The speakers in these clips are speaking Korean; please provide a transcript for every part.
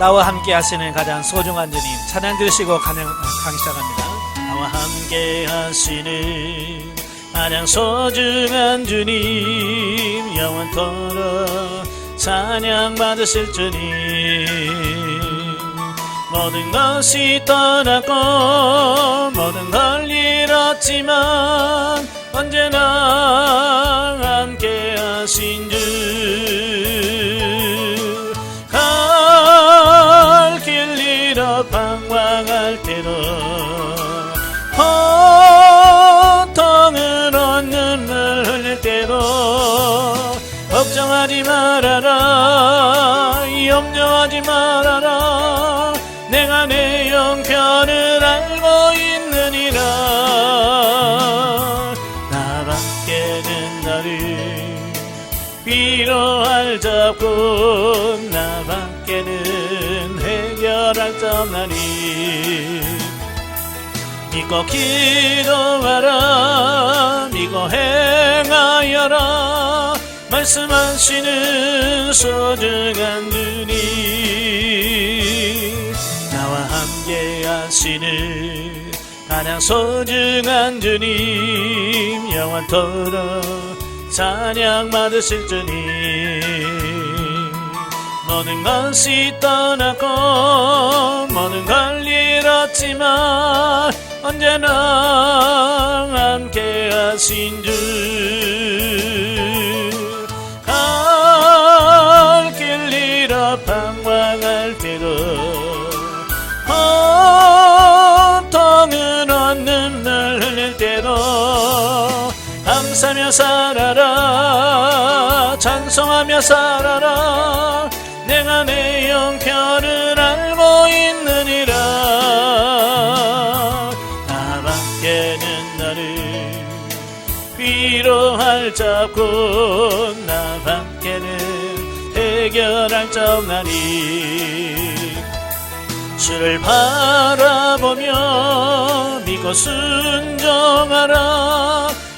나와 함께 하시는 가장 소중한 주님 찬양 드리시고 강의 시작합니다. 나와 함께 하시는 가장 소중한 주님 영원토록 찬양 받으실 주님 모든 것이 떠났고 모든 걸 잃었지만 언제나 함께 하신 주 갈 길 잃어 방황할 때도 고통으로 눈물 흘릴 때도 걱정하지 말아라 염려하지 말아라 내가 내 형편을 알고 있느니라 나밖에는 너를 위로할 자 없고 나밖에는 해결할 자 없나니 믿고 기도하라 믿고 행하여라 말씀하시는 소중한 주님 나와 함께 하시는 가장 소중한 주님 영원토록 찬양 받으실 주님 모든 것이 떠났고 모든 걸 잃었지만 언제나 함께 하신 주 갈 길 잃어 방황할 때도 고통으로 눈물 흘릴 때도 감사하며 살아라 찬송하며 살아라 내가 내 형편을 알고 있느니라 나밖에는 너를 위로할 자 없고 나밖에는 해결할 자 없나니 주를 바라보며 믿고 순종하라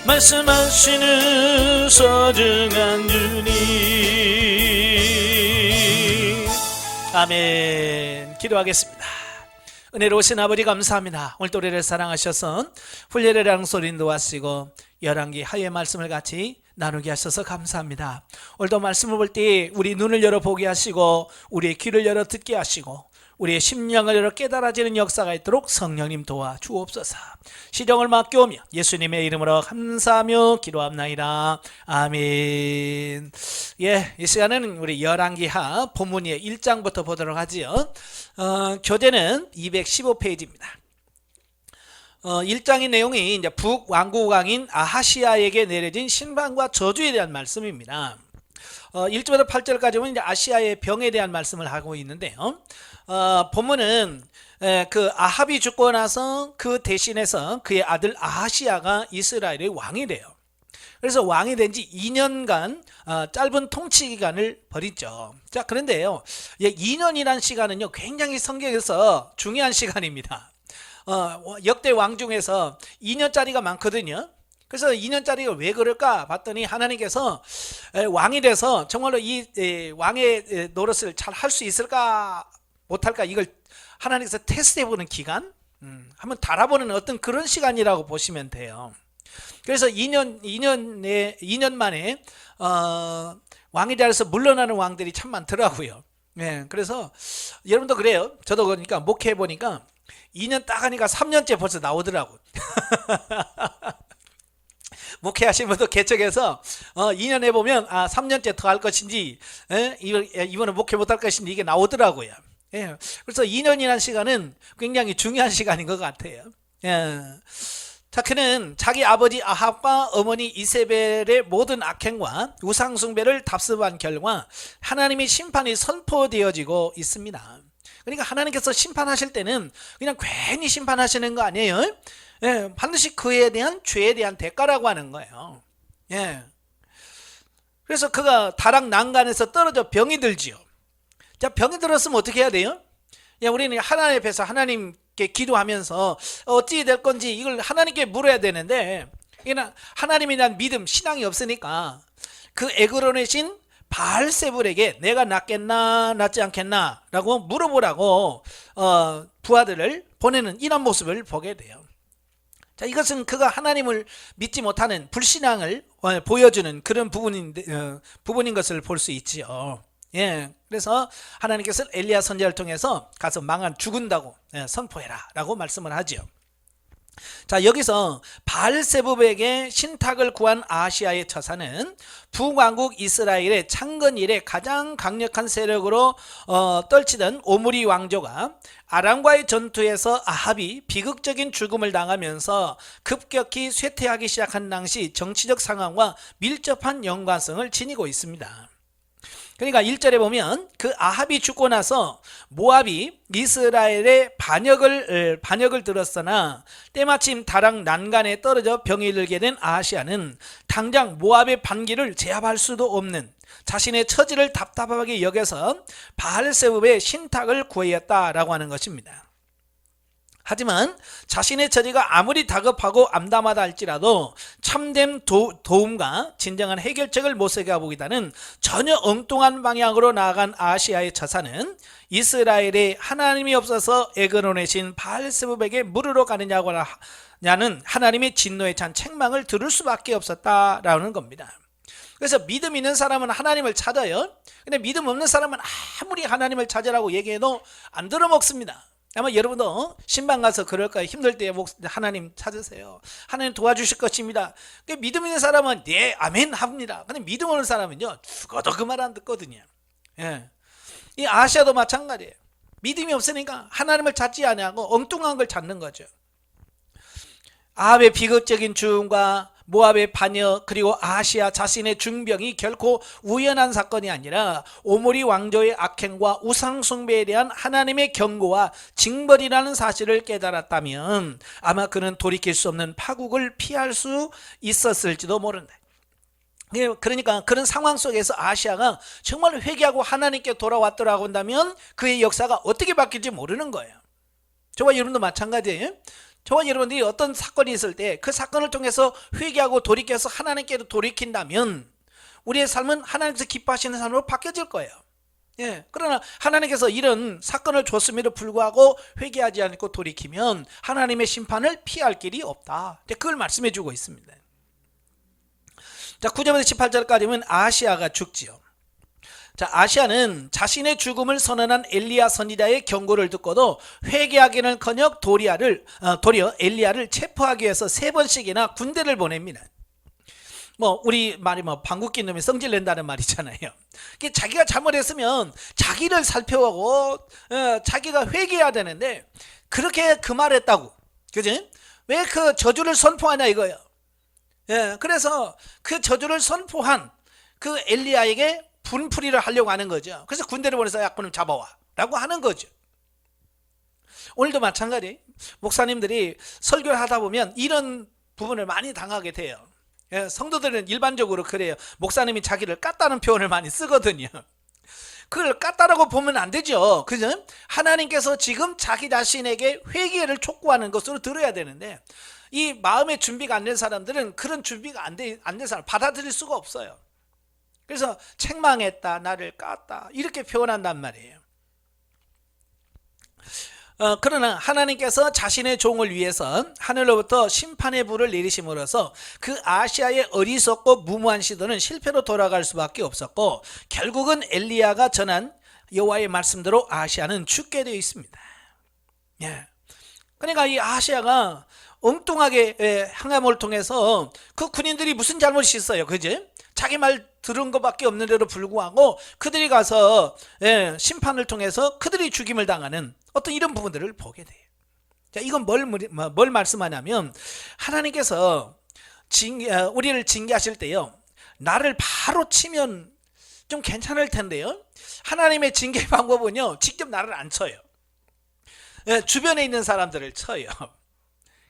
말씀하시는 소중한 주님 아멘. 기도하겠습니다. 은혜로우신 아버지 감사합니다. 오늘도 우리를 사랑하셔서 훈련이랑 소리 인도하시고 열왕기 하의 말씀을 같이 나누게 하셔서 감사합니다. 오늘도 말씀을 볼 때 우리 눈을 열어 보게 하시고 우리의 귀를 열어 듣게 하시고 우리의 심령을 열어 깨달아지는 역사가 있도록 성령님 도와 주옵소서. 시정을 맡겨오며 예수님의 이름으로 감사하며 기도합나이다. 아멘. 예, 이 시간에는 우리 열왕기하 본문의 1장부터 보도록 하지요. 교재는 215페이지입니다. 1장의 내용이 이제 북왕국 왕인 아하시아에게 내려진 신방과 저주에 대한 말씀입니다. 1절부터 8절까지 보면 이제 아시아의 병에 대한 말씀을 하고 있는데요. 본문은 그 아합이 죽고 나서 그 대신해서 그의 아들 아하시아가 이스라엘의 왕이 돼요. 그래서 왕이 된 지 2년간 짧은 통치 기간을 벌이죠. 자, 그런데요, 2년이라는 시간은요 굉장히 성경에서 중요한 시간입니다. 역대 왕 중에서 2년짜리가 많거든요. 그래서 2년짜리가 왜 그럴까 봤더니 하나님께서 왕이 돼서 정말로 이 왕의 노릇을 잘 할 수 있을까 못할까 이걸 하나님께서 테스트해보는 기간, 한번 달아보는 어떤 그런 시간이라고 보시면 돼요. 그래서 2년 만에 왕이 되어서 물러나는 왕들이 참 많더라고요. 네, 그래서 여러분도 그래요. 저도 그러니까 목회해 보니까 2년 딱 하니까 3년째 벌써 나오더라고. 목회하신 분도 개척해서 2년 해보면 3년째 더 할 것인지 이번에 목회 못할 것인지 이게 나오더라고요. 예, 그래서 2년이라는 시간은 굉장히 중요한 시간인 것 같아요. 예. 자, 그는 자기 아버지 아합과 어머니 이세벨의 모든 악행과 우상숭배를 답습한 결과 하나님의 심판이 선포되어지고 있습니다. 그러니까 하나님께서 심판하실 때는 그냥 괜히 심판하시는 거 아니에요. 예, 반드시 그에 대한 죄에 대한 대가라고 하는 거예요. 예. 그래서 그가 다락 난간에서 떨어져 병이 들지요. 자, 병이 들었으면 어떻게 해야 돼요? 야, 우리는 하나님 앞에서 하나님께 기도하면서 어찌 될 건지 이걸 하나님께 물어야 되는데, 하나님에 대한 믿음, 신앙이 없으니까 그 애그러내신 바알세불에게 내가 낫겠나 낫지 않겠나 라고 물어보라고 부하들을 보내는 이런 모습을 보게 돼요. 자, 이것은 그가 하나님을 믿지 못하는 불신앙을 보여주는 그런 부분인 것을 볼 수 있지요. 예, 그래서 하나님께서 엘리야 선지자를 통해서 가서 망한 죽은다고 선포해라 라고 말씀을 하죠. 자, 여기서 바알세불에게 신탁을 구한 아하시아의 처사는 북왕국 이스라엘의 창건 이래 가장 강력한 세력으로 떨치던 오므리 왕조가 아람과의 전투에서 아합이 비극적인 죽음을 당하면서 급격히 쇠퇴하기 시작한 당시 정치적 상황과 밀접한 연관성을 지니고 있습니다. 그러니까 1절에 보면 그 아합이 죽고 나서 모압이 이스라엘의 반역을 들었으나 때마침 다락 난간에 떨어져 병이 들게 된 아하시아는 당장 모압의 반기를 제압할 수도 없는 자신의 처지를 답답하게 여겨서 바알세불의 신탁을 구하였다라고 하는 것입니다. 하지만 자신의 처지가 아무리 다급하고 암담하다 할지라도 참된 도움과 진정한 해결책을 모색해 보기보다는 전혀 엉뚱한 방향으로 나아간 아하시아의 처사는 이스라엘에 하나님이 없어서 애거노내신 바알세불에게 물으러 가느냐고 하는 하나님의 진노에 찬 책망을 들을 수밖에 없었다라는 겁니다. 그래서 믿음 있는 사람은 하나님을 찾아요. 근데 믿음 없는 사람은 아무리 하나님을 찾으라고 얘기해도 안 들어먹습니다. 아마 여러분도 신방 가서 그럴 거예요. 힘들 때 하나님 찾으세요. 하나님 도와주실 것입니다. 믿음 있는 사람은 네 아멘 합니다. 근데 믿음 없는 사람은요 죽어도 그 말 안 듣거든요. 예. 이 아시아도 마찬가지예요. 믿음이 없으니까 하나님을 찾지 아니하고 엉뚱한 걸 찾는 거죠. 아합의 비극적인 죽음과 모압의 반역 그리고 아하시아 자신의 중병이 결코 우연한 사건이 아니라 오므리 왕조의 악행과 우상 숭배에 대한 하나님의 경고와 징벌이라는 사실을 깨달았다면 아마 그는 돌이킬 수 없는 파국을 피할 수 있었을지도 모른다. 그러니까 그런 상황 속에서 아하시아가 정말 회개하고 하나님께 돌아왔더라고 한다면 그의 역사가 어떻게 바뀔지 모르는 거예요. 저와 여러분도 마찬가지예요. 저와 여러분들이 어떤 사건이 있을 때 그 사건을 통해서 회개하고 돌이켜서 하나님께로 돌이킨다면 우리의 삶은 하나님께서 기뻐하시는 삶으로 바뀌어질 거예요. 예. 그러나 하나님께서 이런 사건을 줬음에도 불구하고 회개하지 않고 돌이키면 하나님의 심판을 피할 길이 없다. 그걸 말씀해 주고 있습니다. 자, 9절에서 18절까지는 아하시아가 죽지요. 자, 아시아는 자신의 죽음을 선언한 엘리야 선지자의 경고를 듣고도 회개하기는커녕 도리어 엘리야를 체포하기 위해서 3번씩이나 군대를 보냅니다. 우리 말이 방귀낀 놈이 성질 낸다는 말이잖아요. 자기가 잘못했으면 자기를 살펴보고 자기가 회개해야 되는데 그렇게 그 말했다고, 그지? 왜 그 저주를 선포하냐 이거예요. 예, 그래서 그 저주를 선포한 그 엘리야에게 분풀이를 하려고 하는 거죠. 그래서 군대를 보내서 야, 그럼 잡아와 라고 하는 거죠. 오늘도 마찬가지. 목사님들이 설교를 하다 보면 이런 부분을 많이 당하게 돼요. 예, 성도들은 일반적으로 그래요. 목사님이 자기를 깠다는 표현을 많이 쓰거든요. 그걸 깠다라고 보면 안 되죠. 그죠? 하나님께서 지금 자기 자신에게 회개를 촉구하는 것으로 들어야 되는데 이 마음의 준비가 안 된 사람들은 그런 준비가 안 된 사람 받아들일 수가 없어요. 그래서 책망했다, 나를 깠다 이렇게 표현한단 말이에요. 그러나 하나님께서 자신의 종을 위해서 하늘로부터 심판의 불을 내리심으로써 그 아시아의 어리석고 무모한 시도는 실패로 돌아갈 수밖에 없었고 결국은 엘리야가 전한 여호와의 말씀대로 아시아는 죽게 되어 있습니다. 예. 그러니까 이 아시아가 엉뚱하게 행함을 통해서 그 군인들이 무슨 잘못이 있어요, 그지? 자기 말 들은 것밖에 없는데도 불구하고 그들이 가서 심판을 통해서 그들이 죽임을 당하는 어떤 이런 부분들을 보게 돼요. 자, 이건 뭘 말씀하냐면 하나님께서 우리를 징계하실 때요, 나를 바로 치면 좀 괜찮을 텐데요, 하나님의 징계 방법은요 직접 나를 안 쳐요. 주변에 있는 사람들을 쳐요.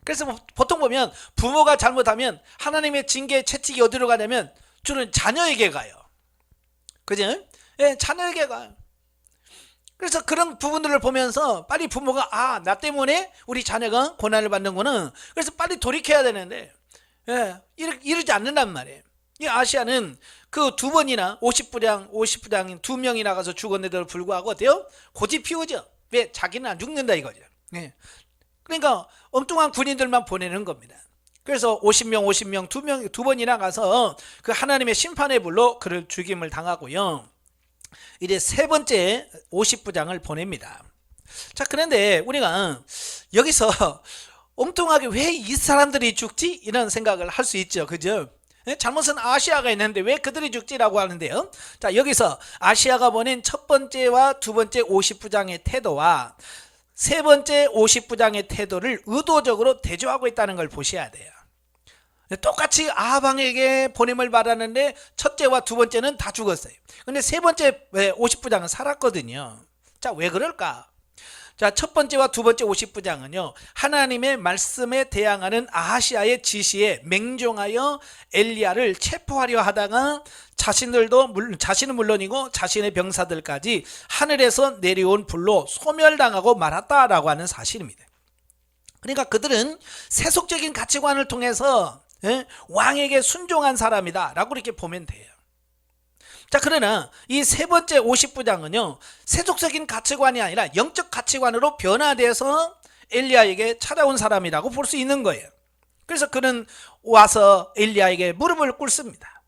그래서 보통 보면 부모가 잘못하면 하나님의 징계 채찍이 어디로 가냐면 주는 자녀에게 가요. 그죠? 예, 자녀에게 가요. 그래서 그런 부분들을 보면서 빨리 부모가 나 때문에 우리 자녀가 고난을 받는구나. 그래서 빨리 돌이켜야 되는데 이러지 않는단 말이에요. 이 아시아는 그 두 번이나 50부장인 두 명이 나가서 죽었는데도 불구하고 어때요? 고집 피우죠. 왜? 자기는 안 죽는다 이거죠. 예. 그러니까 엉뚱한 군인들만 보내는 겁니다. 그래서 50명 두 번이나 가서 그 하나님의 심판의 불로 그를 죽임을 당하고요. 이제 세 번째 50부장을 보냅니다. 자, 그런데 우리가 여기서 엉뚱하게 왜 이 사람들이 죽지? 이런 생각을 할 수 있죠. 그죠? 잘못은 아시아가 있는데 왜 그들이 죽지라고 하는데요. 자, 여기서 아시아가 보낸 첫 번째와 두 번째 50부장의 태도와 세 번째 50부장의 태도를 의도적으로 대조하고 있다는 걸 보셔야 돼요. 똑같이 아합왕에게 보냄을 받았는데 첫째와 두 번째는 다 죽었어요. 근데 세 번째 50부장은 살았거든요. 자, 왜 그럴까? 자, 첫 번째와 두 번째 50부장은요, 하나님의 말씀에 대항하는 아하시아의 지시에 맹종하여 엘리야를 체포하려 하다가 자신은 물론이고 자신의 병사들까지 하늘에서 내려온 불로 소멸당하고 말았다라고 하는 사실입니다. 그러니까 그들은 세속적인 가치관을 통해서 왕에게 순종한 사람이다 라고 이렇게 보면 돼요. 자, 그러나 이 세 번째 50부장은요, 세속적인 가치관이 아니라 영적 가치관으로 변화돼서 엘리야에게 찾아온 사람이라고 볼 수 있는 거예요. 그래서 그는 와서 엘리야에게 무릎을 꿇습니다.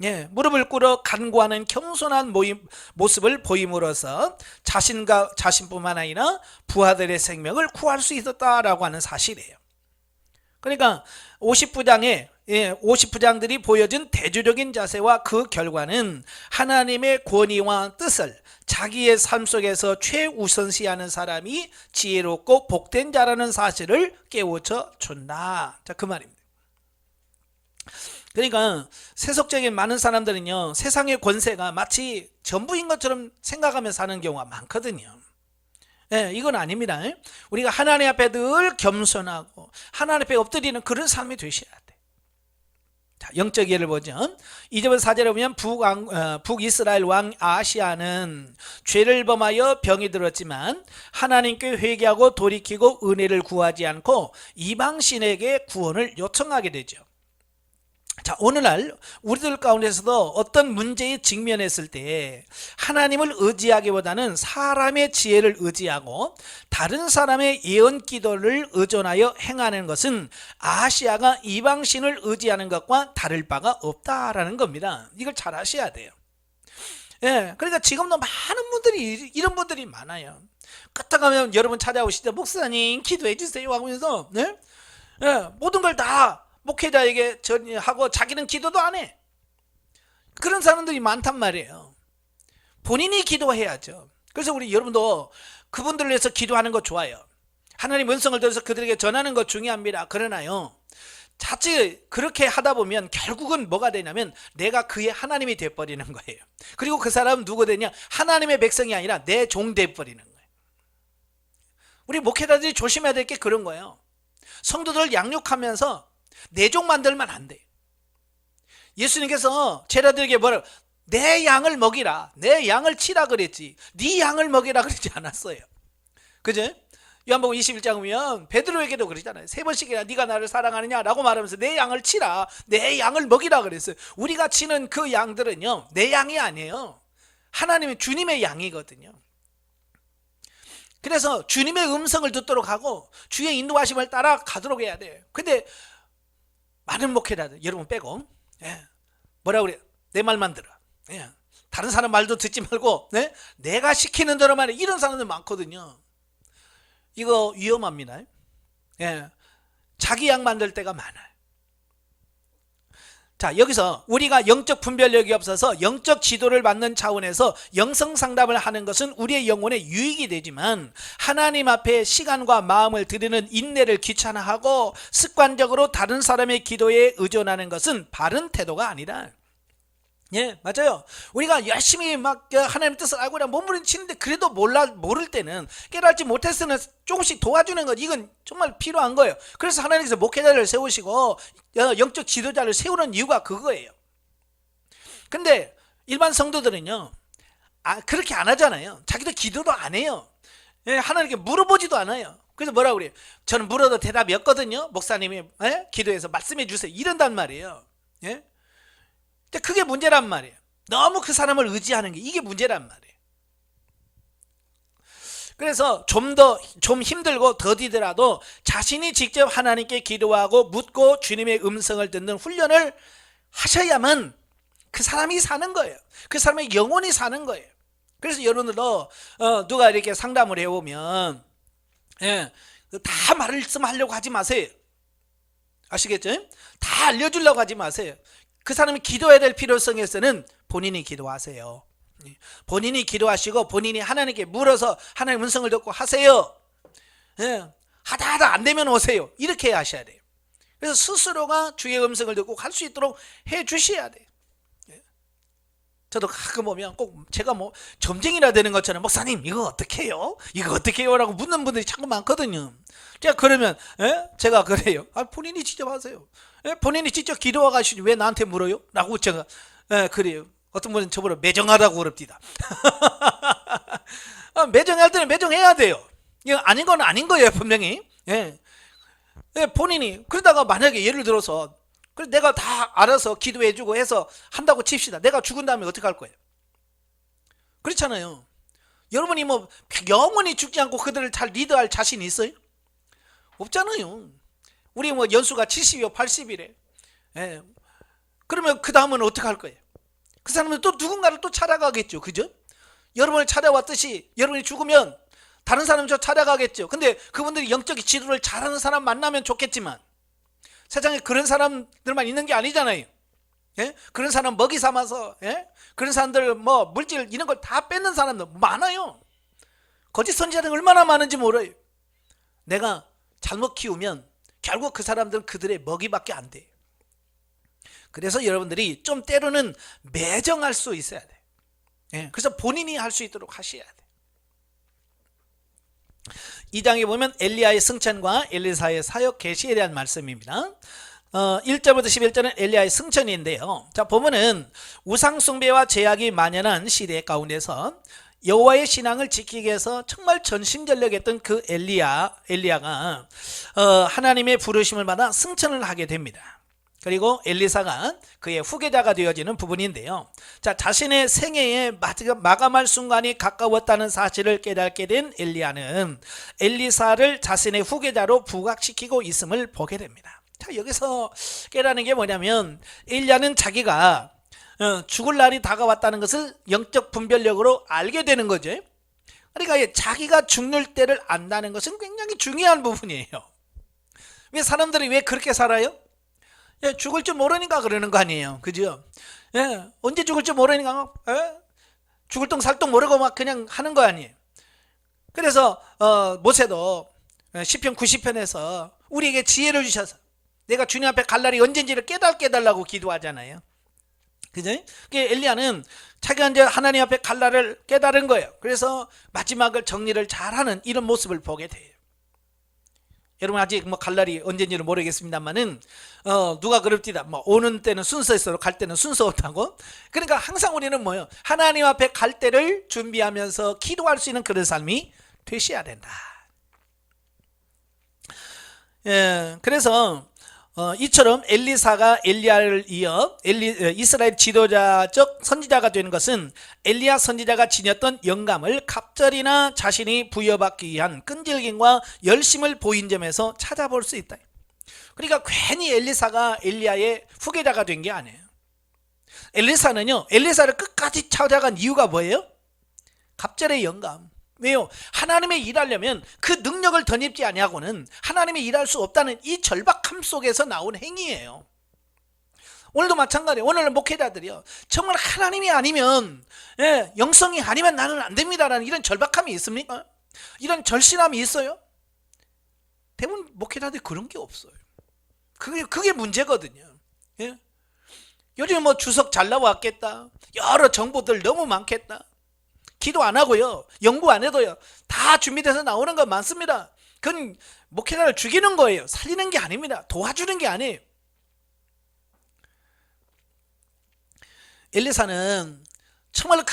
예, 무릎을 꿇어 간구하는 겸손한 모습을 보임으로써 자신뿐만 아니라 부하들의 생명을 구할 수 있었다라고 하는 사실이에요. 그러니까 50부장들이 보여준 대조적인 자세와 그 결과는 하나님의 권위와 뜻을 자기의 삶 속에서 최우선시하는 사람이 지혜롭고 복된 자라는 사실을 깨우쳐 준다. 자, 그 말입니다. 그러니까 세속적인 많은 사람들은요, 세상의 권세가 마치 전부인 것처럼 생각하며 사는 경우가 많거든요. 네, 이건 아닙니다. 우리가 하나님 앞에 늘 겸손하고 하나님 앞에 엎드리는 그런 삶이 되셔야 돼. 자, 영적 예를 보죠. 2절 4절에 보면 북이스라엘 왕 아하시아는 죄를 범하여 병이 들었지만 하나님께 회개하고 돌이키고 은혜를 구하지 않고 이방신에게 구원을 요청하게 되죠. 자, 오늘날 우리들 가운데서도 어떤 문제에 직면했을 때 하나님을 의지하기보다는 사람의 지혜를 의지하고 다른 사람의 예언 기도를 의존하여 행하는 것은 아하시아가 이방신을 의지하는 것과 다를 바가 없다라는 겁니다. 이걸 잘 아셔야 돼요. 예, 그러니까 지금도 많은 분들이 이런 분들이 많아요. 까딱하면 여러분 찾아오시죠. 목사님 기도해 주세요 하면서 모든 걸 다 목회자에게 전하고 자기는 기도도 안 해. 그런 사람들이 많단 말이에요. 본인이 기도해야죠. 그래서 우리 여러분도 그분들을 위해서 기도하는 거 좋아요. 하나님 음성을 들어서 그들에게 전하는 거 중요합니다. 그러나요, 자칫 그렇게 하다 보면 결국은 뭐가 되냐면 내가 그의 하나님이 돼버리는 거예요. 그리고 그 사람은 누구 되냐? 하나님의 백성이 아니라 내 종 돼버리는 거예요. 우리 목회자들이 조심해야 될 게 그런 거예요. 성도들 양육하면서 내 종 만들면 안 돼. 예수님께서 제자들에게 뭐라고? 내 양을 먹이라, 내 양을 치라 그랬지, 네 양을 먹이라 그러지 않았어요. 그죠? 요한복음 21장 보면 베드로에게도 그러잖아요. 세 번씩이나 네가 나를 사랑하느냐라고 말하면서 내 양을 치라, 내 양을 먹이라 그랬어요. 우리가 치는 그 양들은요, 내 양이 아니에요. 하나님의 주님의 양이거든요. 그래서 주님의 음성을 듣도록 하고 주의 인도하심을 따라 가도록 해야 돼요. 근데 많은 목회자들, 여러분 빼고, 뭐라고 그래요? 내 말만 들어. 다른 사람 말도 듣지 말고 내가 시키는 대로만 해. 이런 사람들 많거든요. 이거 위험합니다. 자기 양 만들 때가 많아요. 자, 여기서 우리가 영적 분별력이 없어서 영적 지도를 받는 차원에서 영성 상담을 하는 것은 우리의 영혼에 유익이 되지만 하나님 앞에 시간과 마음을 들이는 인내를 귀찮아하고 습관적으로 다른 사람의 기도에 의존하는 것은 바른 태도가 아니다. 예, 맞아요. 우리가 열심히 막 하나님의 뜻을 알고 몸부림치는데 그래도 모를 때는, 깨달지 못했을 때는 조금씩 도와주는 것, 이건 정말 필요한 거예요. 그래서 하나님께서 목회자를 세우시고 영적 지도자를 세우는 이유가 그거예요. 근데 일반 성도들은요, 그렇게 안 하잖아요. 자기도 기도도 안 해요. 하나님께 물어보지도 않아요. 그래서 뭐라고 그래요? 저는 물어도 대답이 없거든요. 목사님이 기도해서 말씀해 주세요, 이런단 말이에요. 근데 그게 문제란 말이에요. 너무 그 사람을 의지하는 게 이게 문제란 말이에요. 그래서 좀 힘들고 더디더라도 자신이 직접 하나님께 기도하고 묻고 주님의 음성을 듣는 훈련을 하셔야만 그 사람이 사는 거예요. 그 사람의 영혼이 사는 거예요. 그래서 여러분들도 누가 이렇게 상담을 해오면 다 말씀하려고 하지 마세요. 아시겠죠? 다 알려주려고 하지 마세요. 그 사람이 기도해야 될 필요성에서는 본인이 기도하세요. 본인이 기도하시고 본인이 하나님께 물어서 하나님의 음성을 듣고 하세요. 하다 안 되면 오세요. 이렇게 하셔야 돼요. 그래서 스스로가 주의 음성을 듣고 할 수 있도록 해 주셔야 돼요. 저도 가끔 보면 꼭 제가 뭐 점쟁이라 되는 것처럼 목사님 이거 어떻게 해요? 이거 어떻게 해요? 라고 묻는 분들이 참 많거든요. 제가 그러면 제가 그래요. 본인이 직접 하세요. 본인이 직접 기도하고 하시지 왜 나한테 물어요? 라고 제가 그래요. 어떤 분은 저보고 매정하다고 그럽니다. 매정할 때는 매정해야 돼요. 이거 아닌 건 아닌 거예요, 분명히. 본인이 그러다가 만약에 예를 들어서 그래서 내가 다 알아서 기도해주고 해서 한다고 칩시다. 내가 죽은 다음에 어떻게 할 거예요? 그렇잖아요. 여러분이 뭐 영원히 죽지 않고 그들을 잘 리드할 자신이 있어요? 없잖아요. 우리 뭐 연수가 70이요 80이래. 그러면 그 다음은 어떻게 할 거예요? 그 사람은 또 누군가를 또 찾아가겠죠. 그죠? 여러분을 찾아왔듯이 여러분이 죽으면 다른 사람 저 찾아가겠죠. 근데 그분들이 영적 지도를 잘하는 사람 만나면 좋겠지만 세상에 그런 사람들만 있는 게 아니잖아요. 그런 사람 먹이 삼아서 그런 사람들 뭐 물질 이런 걸 다 뺏는 사람들 많아요. 거짓 선지자들 얼마나 많은지 몰라요. 내가 잘못 키우면 결국 그 사람들은 그들의 먹이밖에 안 돼. 그래서 여러분들이 좀 때로는 매정할 수 있어야 돼. 그래서 본인이 할 수 있도록 하셔야 돼. 2장에 보면 엘리야의 승천과 엘리사의 사역 계시에 대한 말씀입니다. 1절부터 11절은 엘리야의 승천인데요. 자, 보면은 우상 숭배와 제약이 만연한 시대 가운데서 여호와의 신앙을 지키기 위해서 정말 전심전력했던 그 엘리야가 하나님의 부르심을 받아 승천을 하게 됩니다. 그리고 엘리사가 그의 후계자가 되어지는 부분인데요. 자, 자신의 생애의 마감할 순간이 가까웠다는 사실을 깨닫게 된 엘리야는 엘리사를 자신의 후계자로 부각시키고 있음을 보게 됩니다. 자, 여기서 깨닫는 게 뭐냐면 엘리야는 자기가 죽을 날이 다가왔다는 것을 영적 분별력으로 알게 되는 거죠. 그러니까 자기가 죽는 때를 안다는 것은 굉장히 중요한 부분이에요. 왜 사람들이 왜 그렇게 살아요? 죽을 줄 모르니까 그러는 거 아니에요. 그죠? 언제 죽을 줄 모르니까 죽을 똥 살 똥 모르고 막 그냥 하는 거 아니에요. 그래서 모세도 시편 90편에서 우리에게 지혜를 주셔서 내가 주님 앞에 갈 날이 언젠지를 깨닫게 해달라고 기도하잖아요. 그죠? 엘리야는 자기가 이제 하나님 앞에 갈 날을 깨달은 거예요. 그래서 마지막을 정리를 잘하는 이런 모습을 보게 돼요. 여러분 아직 뭐 갈 날이 언제인지는 모르겠습니다만은 누가 그럽디다. 뭐 오는 때는 순서 있어, 갈 때는 순서 없다고. 그러니까 항상 우리는 뭐요? 하나님 앞에 갈 때를 준비하면서 기도할 수 있는 그런 삶이 되셔야 된다. 그래서 이처럼 엘리사가 엘리야를 이어 이스라엘 지도자적 선지자가 되는 것은 엘리야 선지자가 지녔던 영감을 갑절이나 자신이 부여받기 위한 끈질김과 열심을 보인 점에서 찾아볼 수 있다. 그러니까 괜히 엘리사가 엘리야의 후계자가 된 게 아니에요. 엘리사는요, 엘리사를 끝까지 찾아간 이유가 뭐예요? 갑절의 영감. 왜요? 하나님의 일하려면 그 능력을 덧입지 아니하고는 하나님의 일할 수 없다는 이 절박함 속에서 나온 행위예요. 오늘도 마찬가지예요. 오늘은 목회자들이요, 정말 하나님이 아니면 영성이 아니면 나는 안 됩니다라는 이런 절박함이 있습니까? 이런 절실함이 있어요? 대부분 목회자들이 그런 게 없어요. 그게 문제거든요. 요즘 뭐 주석 잘 나왔겠다, 여러 정보들 너무 많겠다, 기도 안 하고요, 연구 안 해도요, 다 준비돼서 나오는 거 많습니다. 그건 목회자를 죽이는 거예요. 살리는 게 아닙니다. 도와주는 게 아니에요. 엘리사는 정말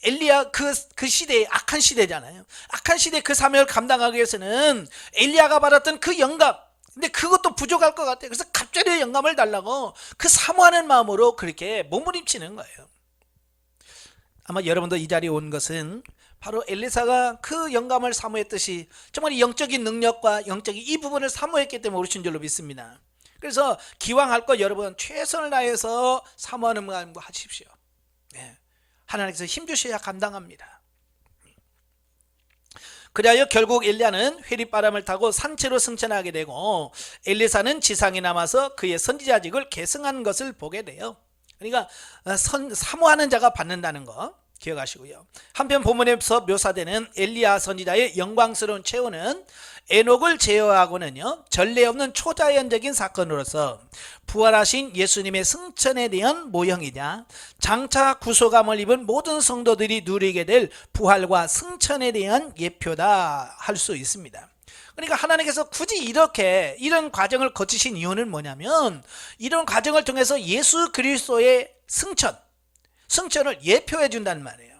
엘리야 그 시대에 악한 시대잖아요. 악한 시대 그 사명을 감당하기 위해서는 엘리야가 받았던 그 영감, 근데 그것도 부족할 것 같아요. 그래서 갑자기 영감을 달라고 그 사모하는 마음으로 그렇게 몸부림치는 거예요. 아마 여러분도 이 자리에 온 것은 바로 엘리사가 그 영감을 사모했듯이 정말 영적인 능력과 영적인 이 부분을 사모했기 때문에 오르신 줄로 믿습니다. 그래서 기왕할 것 여러분 최선을 다해서 사모하는 마음으로 하십시오. 네. 하나님께서 힘주셔야 감당합니다. 그리하여 결국 엘리야는 회리바람을 타고 산채로 승천하게 되고 엘리사는 지상에 남아서 그의 선지자직을 계승한 것을 보게 돼요. 그러니까 사모하는 자가 받는다는 거 기억하시고요. 한편 본문에서 묘사되는 엘리야 선지자의 영광스러운 최후는 에녹을 제어하고는요 전례 없는 초자연적인 사건으로서 부활하신 예수님의 승천에 대한 모형이자 장차 구속함을 입은 모든 성도들이 누리게 될 부활과 승천에 대한 예표다 할 수 있습니다. 그러니까 하나님께서 굳이 이런 과정을 거치신 이유는 뭐냐면 이런 과정을 통해서 예수 그리스도의 승천을 예표해 준다는 말이에요.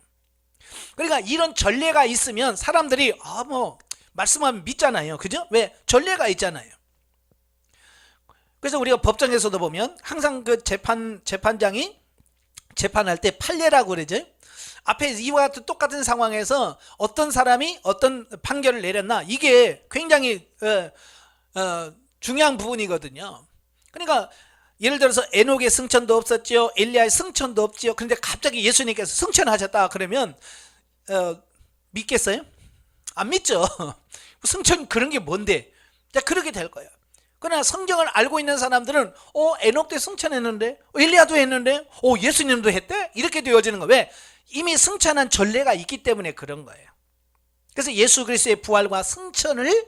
그러니까 이런 전례가 있으면 사람들이 말씀하면 믿잖아요. 그죠? 왜? 전례가 있잖아요. 그래서 우리가 법정에서도 보면 항상 그 재판장이 재판할 때 판례라고 그러죠. 앞에 이와 같은 똑같은 상황에서 어떤 사람이 어떤 판결을 내렸나 이게 굉장히 중요한 부분이거든요. 그러니까 예를 들어서 에녹의 승천도 없었죠. 엘리야의 승천도 없죠. 그런데 갑자기 예수님께서 승천하셨다 그러면 믿겠어요? 안 믿죠. 승천 그런 게 뭔데? 그렇게 될 거예요. 그러나 성경을 알고 있는 사람들은 에녹도 승천했는데 엘리야도 했는데 예수님도 했대? 이렇게 되어지는 거예요. 왜? 이미 승천한 전례가 있기 때문에 그런 거예요. 그래서 예수 그리스도의 부활과 승천을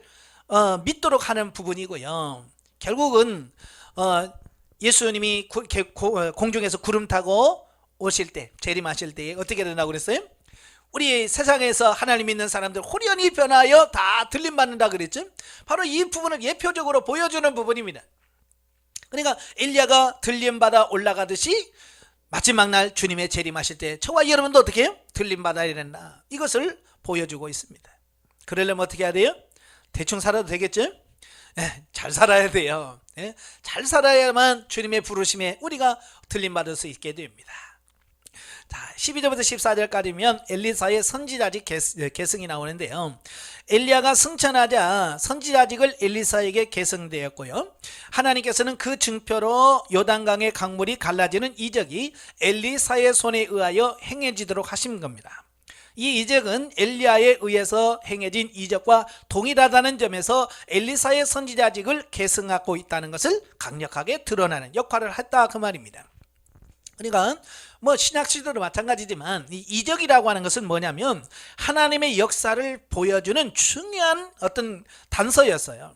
믿도록 하는 부분이고요. 결국은 예수님이 공중에서 구름 타고 오실 때 재림하실 때 어떻게 된다고 그랬어요? 우리 세상에서 하나님 믿는 사람들 홀연히 변하여 다 들림받는다 그랬죠. 바로 이 부분을 예표적으로 보여주는 부분입니다. 그러니까 엘리야가 들림받아 올라가듯이 마지막 날 주님의 재림하실 때 저와 여러분도 어떻게 해요? 들림받아야 된다. 이것을 보여주고 있습니다. 그러려면 어떻게 해야 돼요? 대충 살아도 되겠죠? 잘 살아야 돼요. 잘 살아야만 주님의 부르심에 우리가 들림받을 수 있게 됩니다. 자, 12절부터 14절까지면 엘리사의 선지자직 계승이 나오는데요. 엘리야가 승천하자 선지자직을 엘리사에게 계승되었고요. 하나님께서는 그 증표로 요단강의 강물이 갈라지는 이적이 엘리사의 손에 의하여 행해지도록 하신 겁니다. 이 이적은 엘리야에 의해서 행해진 이적과 동일하다는 점에서 엘리사의 선지자직을 계승하고 있다는 것을 강력하게 드러나는 역할을 했다 그 말입니다. 그러니까 신약 시대도 마찬가지지만 이 이적이라고 하는 것은 뭐냐면 하나님의 역사를 보여주는 중요한 어떤 단서였어요.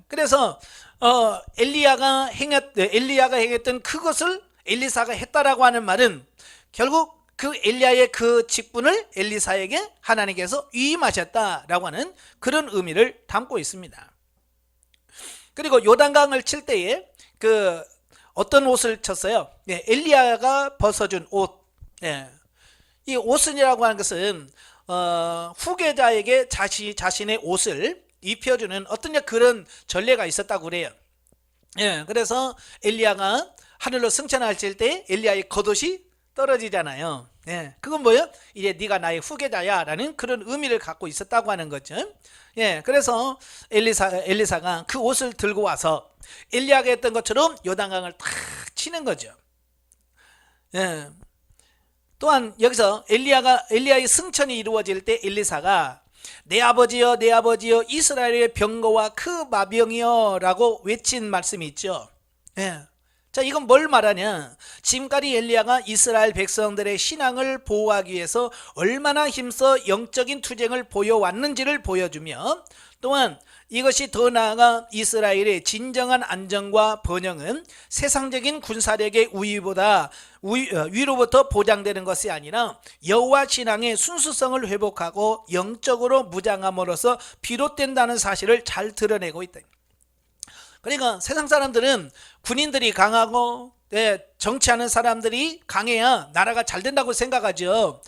그래서 엘리야가 행했던 그것을 엘리사가 했다라고 하는 말은 결국 그 엘리야의 그 직분을 엘리사에게 하나님께서 위임하셨다라고 하는 그런 의미를 담고 있습니다. 그리고 요단강을 칠 때에 어떤 옷을 쳤어요? 엘리야가 벗어준 옷. 이 옷이라고 하는 것은 후계자에게 자신의 옷을 입혀주는 어떤 그런 전례가 있었다고 그래요. 그래서 엘리야가 하늘로 승천할 때 엘리야의 겉옷이 떨어지잖아요. 그건 뭐예요? 이제 네가 나의 후계자야 라는 그런 의미를 갖고 있었다고 하는 거죠. 그래서 엘리사가 그 옷을 들고 와서 엘리야가 했던 것처럼 요단강을 탁 치는 거죠. 또한 여기서 엘리야의 승천이 이루어질 때 엘리사가 내 아버지여 내 아버지여 이스라엘의 병거와 그 마병이여 라고 외친 말씀이 있죠. 자, 이건 뭘 말하냐? 지금까지 엘리야가 이스라엘 백성들의 신앙을 보호하기 위해서 얼마나 힘써 영적인 투쟁을 보여왔는지를 보여주며 또한 이것이 더 나아가 이스라엘의 진정한 안정과 번영은 세상적인 군사력의 위로부터 보장되는 것이 아니라 여호와 신앙의 순수성을 회복하고 영적으로 무장함으로써 비롯된다는 사실을 잘 드러내고 있다. 그러니까 세상 사람들은 군인들이 강하고 정치하는 사람들이 강해야 나라가 잘 된다고 생각하죠.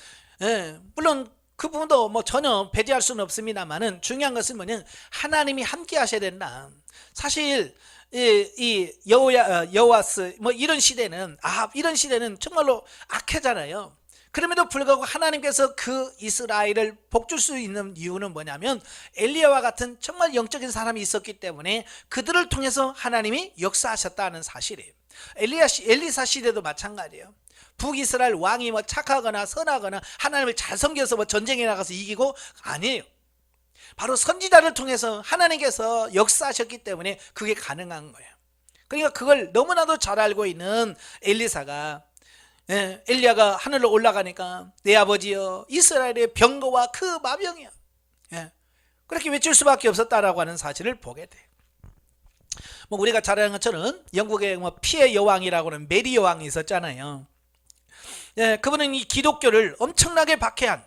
물론 그 부분도 뭐 전혀 배제할 수는 없습니다만은 중요한 것은 뭐냐면 하나님이 함께 하셔야 된다. 사실 이 여호와스 뭐 이런 시대는 이런 시대는 정말로 악해잖아요. 그럼에도 불구하고 하나님께서 그 이스라엘을 복줄 수 있는 이유는 뭐냐면 엘리야와 같은 정말 영적인 사람이 있었기 때문에 그들을 통해서 하나님이 역사하셨다는 사실이에요. 엘리사 시대도 마찬가지예요. 북이스라엘 왕이 뭐 착하거나 선하거나 하나님을 잘 섬겨서 뭐 전쟁에 나가서 이기고 아니에요. 바로 선지자를 통해서 하나님께서 역사하셨기 때문에 그게 가능한 거예요. 그러니까 그걸 너무나도 잘 알고 있는 엘리사가 엘리야가 하늘로 올라가니까 내 아버지여 이스라엘의 병거와 그 마병이야, 그렇게 외칠 수밖에 없었다라고 하는 사실을 보게 돼. 뭐 우리가 잘 아는 것처럼 영국의 뭐 피해 여왕이라고 하는 메리 여왕이 있었잖아요. 그분은 이 기독교를 엄청나게 박해한,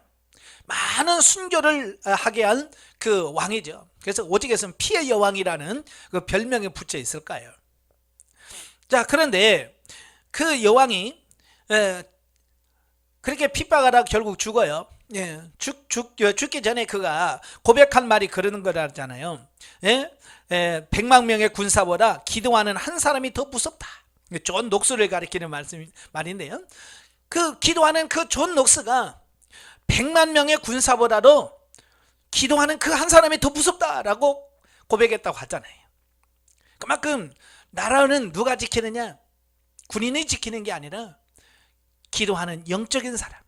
많은 순교를 하게 한 그 왕이죠. 그래서 오직에서는 피해 여왕이라는 그 별명이 붙여 있을까요? 자, 그런데 그 여왕이 그렇게 핍박하다 결국 죽어요. 죽기 전에 그가 고백한 말이 그러는 거라잖아요. 100만 명의 군사보다 기도하는 한 사람이 더 무섭다. 존 녹스를 가리키는 말인데요. 그 기도하는 그 존 녹스가 100만 명의 군사보다도 기도하는 그 한 사람이 더 무섭다라고 고백했다고 하잖아요. 그만큼 나라는 누가 지키느냐? 군인이 지키는 게 아니라 기도하는 영적인 사람,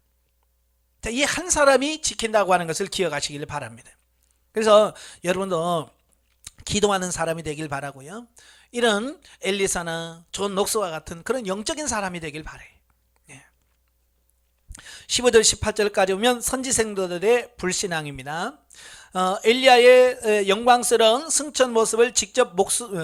이 한 사람이 지킨다고 하는 것을 기억하시길 바랍니다. 그래서 여러분도 기도하는 사람이 되길 바라고요. 이런 엘리사나 존 녹스와 같은 그런 영적인 사람이 되길 바래요. 15절 18절까지 보면 선지생도들의 불신앙입니다. 엘리야의 영광스러운 승천 모습을 직접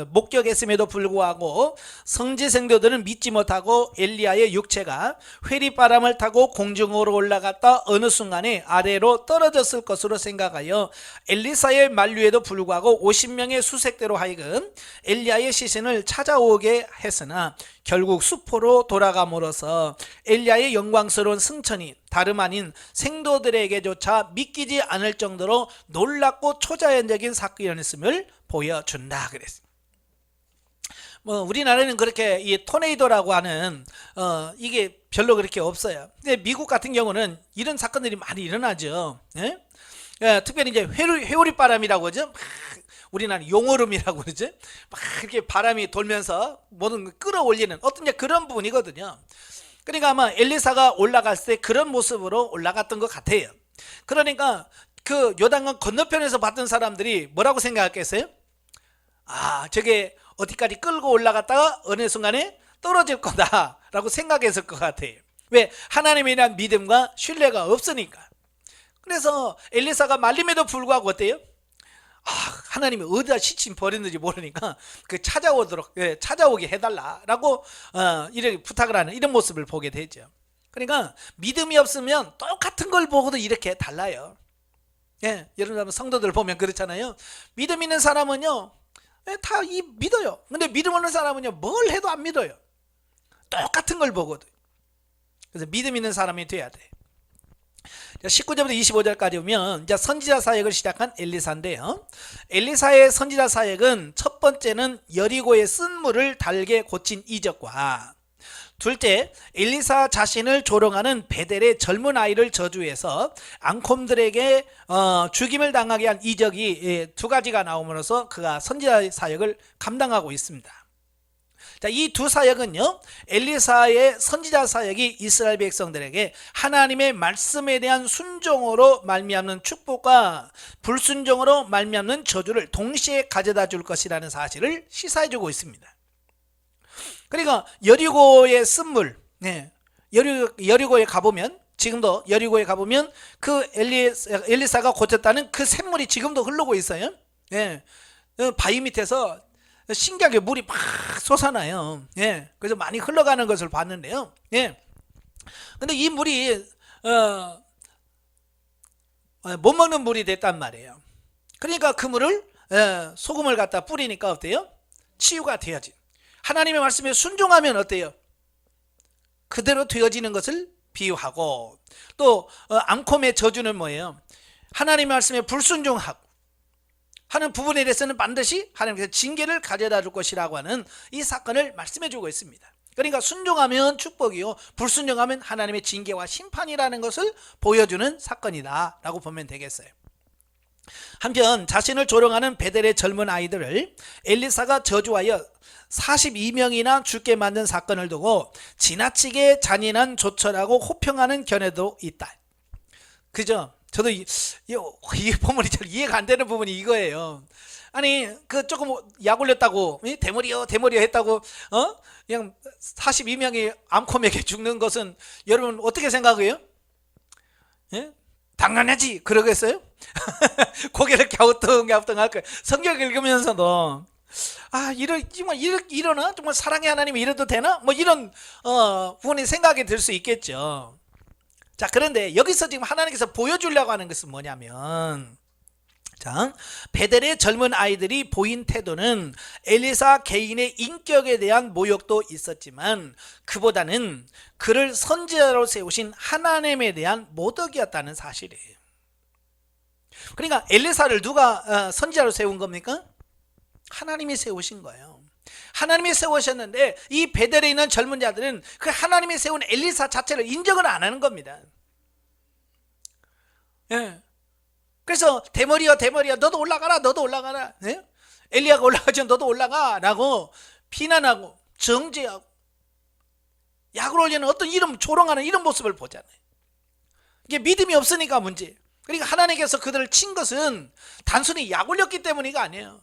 목격했음에도 불구하고 선지생도들은 믿지 못하고 엘리야의 육체가 회리바람을 타고 공중으로 올라갔다 어느 순간에 아래로 떨어졌을 것으로 생각하여 엘리사의 만류에도 불구하고 50명의 수색대로 하여금 엘리야의 시신을 찾아오게 했으나 결국 수포로 돌아감으로써 엘리야의 영광스러운 승천이 다름 아닌 생도들에게조차 믿기지 않을 정도로 놀랍고 초자연적인 사건이었음을 보여준다 그랬습니다. 뭐 우리나라는 그렇게 이 토네이도라고 하는 이게 별로 그렇게 없어요. 근데 미국 같은 경우는 이런 사건들이 많이 일어나죠. 특별히 이제 회오리 바람이라고 하죠. 우리나라는 용오름이라고 그러죠. 막 이렇게 바람이 돌면서 모든 걸 끌어올리는 어떤 이제 그런 부분이거든요. 그러니까 아마 엘리사가 올라갔을 때 그런 모습으로 올라갔던 것 같아요. 그러니까 그 요단강 건너편에서 봤던 사람들이 뭐라고 생각했겠어요? 저게 어디까지 끌고 올라갔다가 어느 순간에 떨어질 거다라고 생각했을 것 같아요. 왜? 하나님에 대한 믿음과 신뢰가 없으니까. 그래서 엘리사가 말림에도 불구하고 어때요? 하나님이 어디다 시침 버렸는지 모르니까 그 찾아오게 해달라라고 이렇게 부탁을 하는 이런 모습을 보게 되죠. 그러니까 믿음이 없으면 똑같은 걸 보고도 이렇게 달라요. 여러분 성도들 보면 그렇잖아요. 믿음 있는 사람은요 다 믿어요. 근데 믿음 없는 사람은요 뭘 해도 안 믿어요. 똑같은 걸 보고도. 그래서 믿음 있는 사람이 돼야 돼. 19절부터 25절까지 보면 이제 선지자 사역을 시작한 엘리사인데요. 엘리사의 선지자 사역은 첫 번째는 여리고의 쓴물을 달게 고친 이적과 둘째, 엘리사 자신을 조롱하는 베델의 젊은 아이를 저주해서 앙콤들에게 죽임을 당하게 한 이적이 두 가지가 나옴으로써 그가 선지자 사역을 감당하고 있습니다. 자, 이 두 사역은요, 엘리사의 선지자 사역이 이스라엘 백성들에게 하나님의 말씀에 대한 순종으로 말미암는 축복과 불순종으로 말미암는 저주를 동시에 가져다 줄 것이라는 사실을 시사해 주고 있습니다. 그러니까 여리고의 쓴물, 여리고에 가보면 지금도 여리고에 가보면 그 엘리사가 고쳤다는 그 샘물이 지금도 흐르고 있어요. 바위 밑에서 신기하게 물이 막 솟아나요. 그래서 많이 흘러가는 것을 봤는데요. 근데 이 물이 못 먹는 물이 됐단 말이에요. 그러니까 그 물을 소금을 갖다 뿌리니까 어때요? 치유가 되어지. 하나님의 말씀에 순종하면 어때요? 그대로 되어지는 것을 비유하고, 또 앙콤의 저주는 뭐예요? 하나님의 말씀에 불순종하고 하는 부분에 대해서는 반드시 하나님께서 징계를 가져다 줄 것이라고 하는 이 사건을 말씀해 주고 있습니다. 그러니까 순종하면 축복이요, 불순종하면 하나님의 징계와 심판이라는 것을 보여주는 사건이다 라고 보면 되겠어요. 한편 자신을 조롱하는 베델의 젊은 아이들을 엘리사가 저주하여 42명이나 죽게 만든 사건을 두고 지나치게 잔인한 조처라고 호평하는 견해도 있다. 그죠? 저도 이 부분이 잘 이해가 안 되는 부분이 이거예요. 아니 그 조금 약 올렸다고 대머리요 했다고 그냥 42명이 암코맥에 죽는 것은 여러분 어떻게 생각해요? 예? 당연하지 그러겠어요? 고개를 갸우뚱갸우뚱 할 거예요. 성경 읽으면서도 이러나 정말 사랑의 하나님이 이래도 되나? 뭐 이런 부분이 생각이 들 수 있겠죠. 자, 그런데 여기서 지금 하나님께서 보여주려고 하는 것은 뭐냐면, 자, 베델의 젊은 아이들이 보인 태도는 엘리사 개인의 인격에 대한 모욕도 있었지만 그보다는 그를 선지자로 세우신 하나님에 대한 모독이었다는 사실이에요. 그러니까 엘리사를 누가 선지자로 세운 겁니까? 하나님이 세우신 거예요. 하나님이 세우셨는데 이 베델에 있는 젊은 자들은 그 하나님이 세운 엘리사 자체를 인정을 안 하는 겁니다. 예. 그래서 대머리야 너도 올라가라 예? 엘리야가 올라가죠, 너도 올라가 라고 비난하고 정죄하고 약을 올리는 어떤 이런 조롱하는 이런 모습을 보잖아요. 이게 믿음이 없으니까 문제. 그러니까 하나님께서 그들을 친 것은 단순히 약 올렸기 때문이가 아니에요.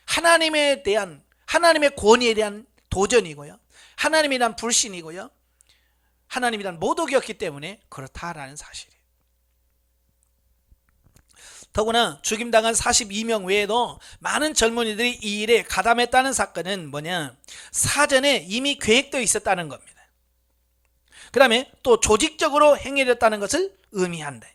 하나님의 권위에 대한 도전이고요, 하나님에 대한 불신이고요, 하나님에 대한 모독이었기 때문에 그렇다라는 사실이에요. 더구나 죽임당한 42명 외에도 많은 젊은이들이 이 일에 가담했다는 사건은 뭐냐, 사전에 이미 계획되어 있었다는 겁니다. 그 다음에 또 조직적으로 행해졌다는 것을 의미한다.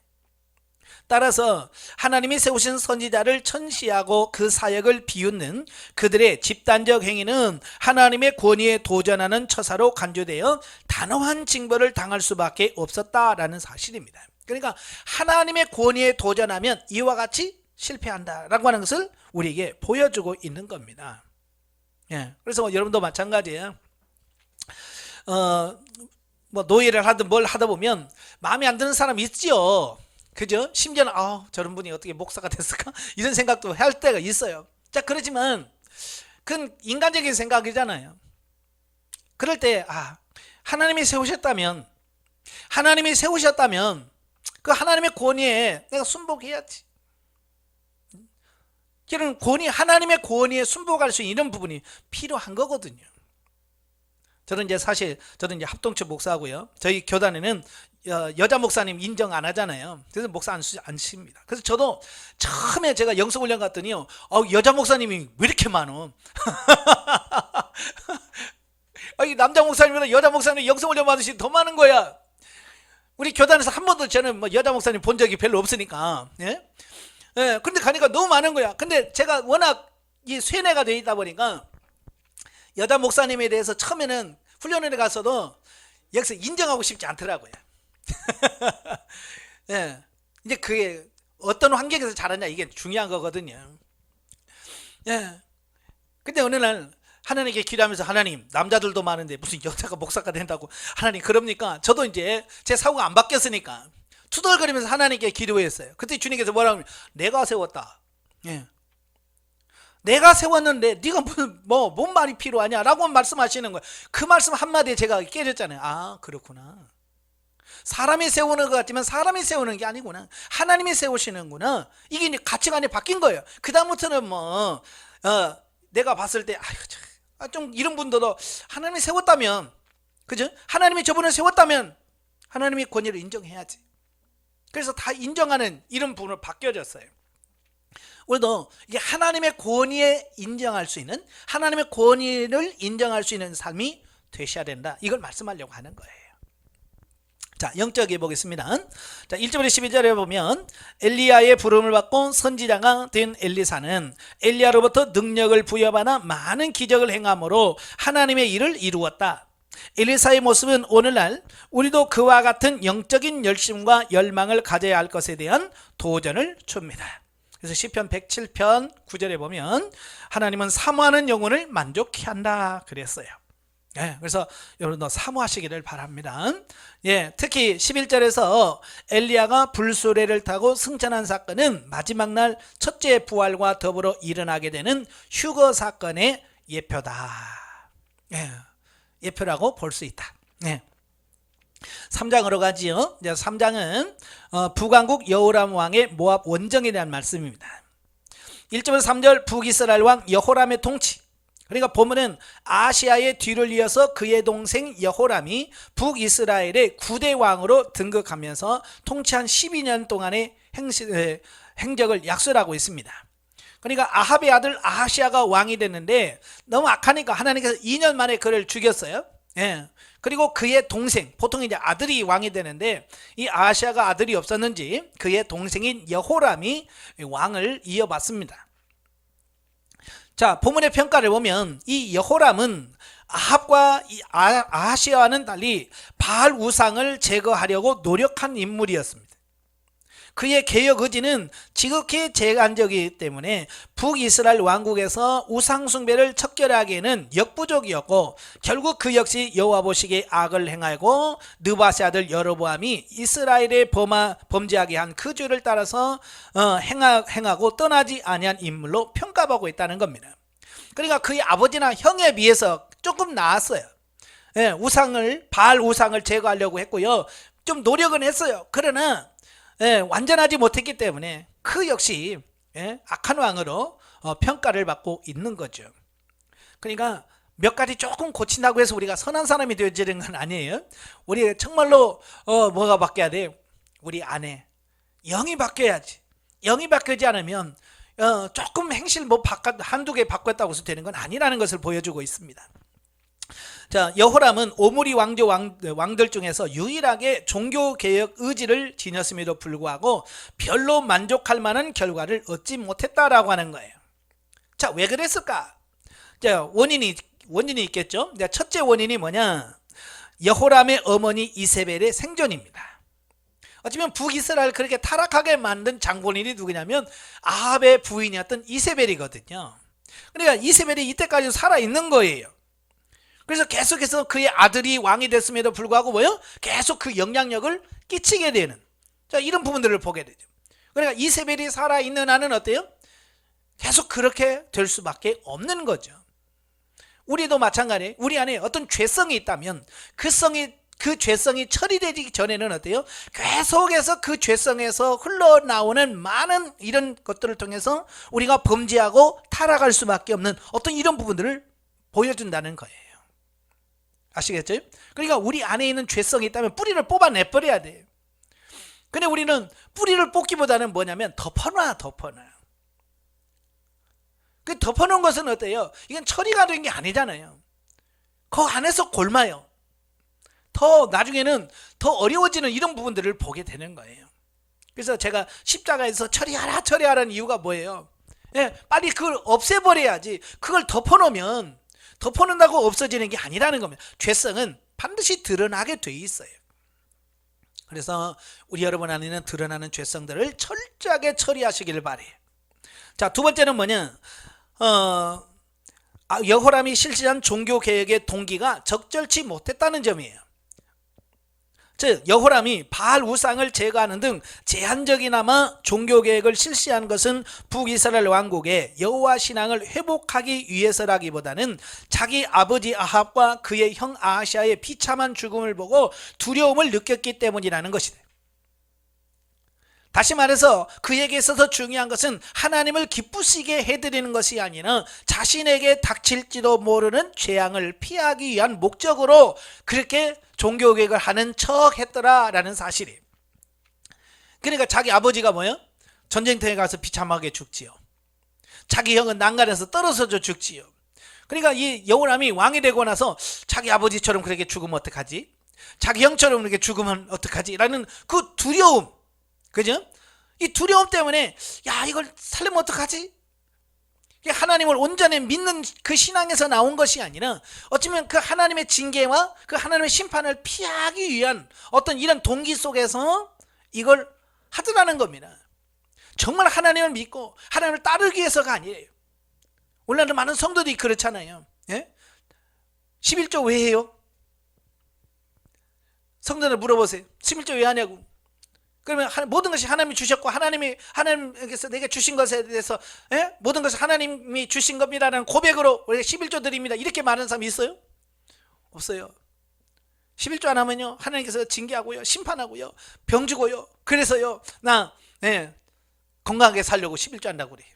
따라서 하나님이 세우신 선지자를 천시하고 그 사역을 비웃는 그들의 집단적 행위는 하나님의 권위에 도전하는 처사로 간주되어 단호한 징벌을 당할 수밖에 없었다라는 사실입니다. 그러니까 하나님의 권위에 도전하면 이와 같이 실패한다라고 하는 것을 우리에게 보여주고 있는 겁니다. 예, 그래서 여러분도 마찬가지예요. 뭐 노예를 하든 뭘 하다 보면 마음에 안 드는 사람 있죠. 그죠? 심지어는 저런 분이 어떻게 목사가 됐을까? 이런 생각도 할 때가 있어요. 자, 그렇지만 그건 인간적인 생각이잖아요. 그럴 때 하나님이 세우셨다면 그 하나님의 권위에 내가 순복해야지. 이런 하나님의 권위에 순복할 수 있는 이런 부분이 필요한 거거든요. 저는 이제 합동체 목사고요. 저희 교단에는 여자 목사님 인정 안 하잖아요. 그래서 목사 안 씁니다. 그래서 저도 처음에 제가 영성훈련 갔더니요, 여자 목사님이 왜 이렇게 많어? 남자 목사님보다 여자 목사님 영성훈련 받으시 더 많은 거야. 우리 교단에서 한 번도 저는 여자 목사님 본 적이 별로 없으니까. 예? 예, 근데 가니까 너무 많은 거야. 근데 제가 워낙 이 쇠뇌가 돼 있다 보니까 여자 목사님에 대해서 처음에는 훈련원에 가서도 여기서 인정하고 싶지 않더라고요. 예, 이제 그게 어떤 환경에서 자랐냐 이게 중요한 거거든요. 예, 근데 어느 날 하나님께 기도하면서, 하나님, 남자들도 많은데 무슨 여자가 목사가 된다고 하나님 그럽니까? 저도 이제 제 사고가 안 바뀌었으니까 투덜거리면서 하나님께 기도했어요. 그때 주님께서 뭐라고 하면, 내가 세웠다. 예, 내가 세웠는데 네가 뭔 말이 필요하냐 라고 말씀하시는 거예요. 그 말씀 한마디에 제가 깨졌잖아요. 그렇구나. 사람이 세우는 것 같지만 사람이 세우는 게 아니구나. 하나님이 세우시는구나. 이게 이제 가치관이 바뀐 거예요. 그 다음부터는 내가 봤을 때 좀 이런 분들도 하나님이 세웠다면, 그죠? 하나님이 저분을 세웠다면 하나님의 권위를 인정해야지. 그래서 다 인정하는 이런 부분으로 바뀌어졌어요. 우리도 이게 하나님의 권위에 인정할 수 있는, 하나님의 권위를 인정할 수 있는 삶이 되셔야 된다. 이걸 말씀하려고 하는 거예요. 자, 영적에 보겠습니다. 자, 1절부터 12절에 보면 엘리야의 부름을 받고 선지자가 된 엘리사는 엘리야로부터 능력을 부여받아 많은 기적을 행함으로 하나님의 일을 이루었다. 엘리사의 모습은 오늘날 우리도 그와 같은 영적인 열심과 열망을 가져야 할 것에 대한 도전을 줍니다. 그래서 시편 107편 9절에 보면 하나님은 사모하는 영혼을 만족케 한다 그랬어요. 그래서 여러분도 사모하시기를 바랍니다. 특히 11절에서 엘리야가 불수레를 타고 승천한 사건은 마지막 날 첫째 부활과 더불어 일어나게 되는 휴거 사건의 예표다. 예표라고 볼 수 있다. 3장으로 가지요. 3장은 북왕국 여호람 왕의 모압 원정에 대한 말씀입니다. 1절에서 3절 북이스라엘 왕 여호람의 통치. 그러니까 보면은 아시아의 뒤를 이어서 그의 동생 여호람이 북이스라엘의 9대 왕으로 등극하면서 통치한 12년 동안의 행적을 약설하고 있습니다. 그러니까 아합의 아들 아하시아가 왕이 됐는데 너무 악하니까 하나님께서 2년 만에 그를 죽였어요. 그리고 그의 동생, 보통 이제 아들이 왕이 되는데 이 아하시아가 아들이 없었는지 그의 동생인 여호람이 왕을 이어받습니다. 자, 본문의 평가를 보면 이 여호람은 아합과 아하시아와는 달리 바알 우상을 제거하려고 노력한 인물이었습니다. 그의 개혁 의지는 지극히 제한적이기 때문에 북이스라엘 왕국에서 우상 숭배를 척결하기에는 역부족이었고 결국 그 역시 여호와 보시기에 악을 행하고 느바세 아들 여로보암이 이스라엘에 범죄하게 한 그 죄를 따라서 행하고 떠나지 아니한 인물로 평가받고 있다는 겁니다. 그러니까 그의 아버지나 형에 비해서 조금 나았어요. 바알 우상을 제거하려고 했고요. 좀 노력은 했어요. 그러나 완전하지 못했기 때문에 그 역시 악한 왕으로 평가를 받고 있는 거죠. 그러니까 몇 가지 조금 고친다고 해서 우리가 선한 사람이 되어지는 건 아니에요. 우리 정말로 뭐가 바뀌어야 돼요? 우리 안에 영이 바뀌어야지. 영이 바뀌지 않으면 조금 행실 한두 개 바꿨다고 해서 되는 건 아니라는 것을 보여주고 있습니다. 자, 여호람은 오므리 왕들 중에서 유일하게 종교개혁 의지를 지녔음에도 불구하고 별로 만족할 만한 결과를 얻지 못했다라고 하는 거예요. 자, 왜 그랬을까? 자, 원인이 있겠죠. 첫째 원인이 뭐냐? 여호람의 어머니 이세벨의 생존입니다. 어쩌면 북이스라엘 그렇게 타락하게 만든 장본인이 누구냐면 아합의 부인이었던 이세벨이거든요. 그러니까 이세벨이 이때까지 살아있는 거예요. 그래서 계속해서 그의 아들이 왕이 됐음에도 불구하고 계속 그 영향력을 끼치게 되는, 자, 이런 부분들을 보게 되죠. 그러니까 이세벨이 살아있는 한은 어때요? 계속 그렇게 될 수밖에 없는 거죠. 우리도 마찬가지예요. 우리 안에 어떤 죄성이 있다면 그 죄성이 처리되기 전에는 어때요? 계속해서 그 죄성에서 흘러나오는 많은 이런 것들을 통해서 우리가 범죄하고 타락할 수밖에 없는 어떤 이런 부분들을 보여준다는 거예요. 아시겠죠? 그러니까 우리 안에 있는 죄성이 있다면 뿌리를 뽑아내버려야 돼요. 근데 우리는 뿌리를 뽑기보다는 뭐냐면 덮어놔. 그 덮어놓은 것은 어때요? 이건 처리가 된 게 아니잖아요. 그 안에서 골마요. 더 나중에는 더 어려워지는 이런 부분들을 보게 되는 거예요. 그래서 제가 십자가에서 처리하라는 이유가 뭐예요? 빨리 그걸 없애버려야지. 그걸 덮어놓는다고 없어지는 게 아니라는 겁니다. 죄성은 반드시 드러나게 돼 있어요. 그래서 우리 여러분 안에는 드러나는 죄성들을 철저하게 처리하시기를 바래요. 자, 두 번째는 뭐냐? 여호람이 실시한 종교개혁의 동기가 적절치 못했다는 점이에요. 즉 여호람이 바알 우상을 제거하는 등 제한적이나마 종교개혁을 실시한 것은 북이스라엘 왕국의 여호와 신앙을 회복하기 위해서라기보다는 자기 아버지 아합과 그의 형 아하시아의 비참한 죽음을 보고 두려움을 느꼈기 때문이라는 것이다. 다시 말해서 그에게 있어서 중요한 것은 하나님을 기쁘시게 해드리는 것이 아니라 자신에게 닥칠지도 모르는 재앙을 피하기 위한 목적으로 그렇게 종교개혁을 하는 척 했더라라는 사실이에요. 그러니까 자기 아버지가 뭐예요? 전쟁터에 가서 비참하게 죽지요. 자기 형은 난간에서 떨어져 죽지요. 그러니까 이 여호람이 왕이 되고 나서 자기 아버지처럼 그렇게 죽으면 어떡하지? 자기 형처럼 그렇게 죽으면 어떡하지? 라는 그 두려움, 그죠? 이 두려움 때문에 이걸 살려면 어떡하지? 하나님을 온전히 믿는 그 신앙에서 나온 것이 아니라 어쩌면 그 하나님의 징계와 그 하나님의 심판을 피하기 위한 어떤 이런 동기 속에서 이걸 하더라는 겁니다. 정말 하나님을 믿고 하나님을 따르기 위해서가 아니에요. 오늘날 많은 성도들이 그렇잖아요. 예? 11조 왜 해요? 성도들 물어보세요. 11조 왜 하냐고. 그러면 모든 것이 하나님이 주셨고 하나님께서 내게 주신 것에 대해서 모든 것을 하나님이 주신 겁니다라는 고백으로 우리가 11조 드립니다. 이렇게 말하는 사람이 있어요? 없어요. 11조 안 하면요 하나님께서 징계하고요, 심판하고요, 병 주고요. 그래서요 나 건강하게 살려고 11조 한다고 그래요.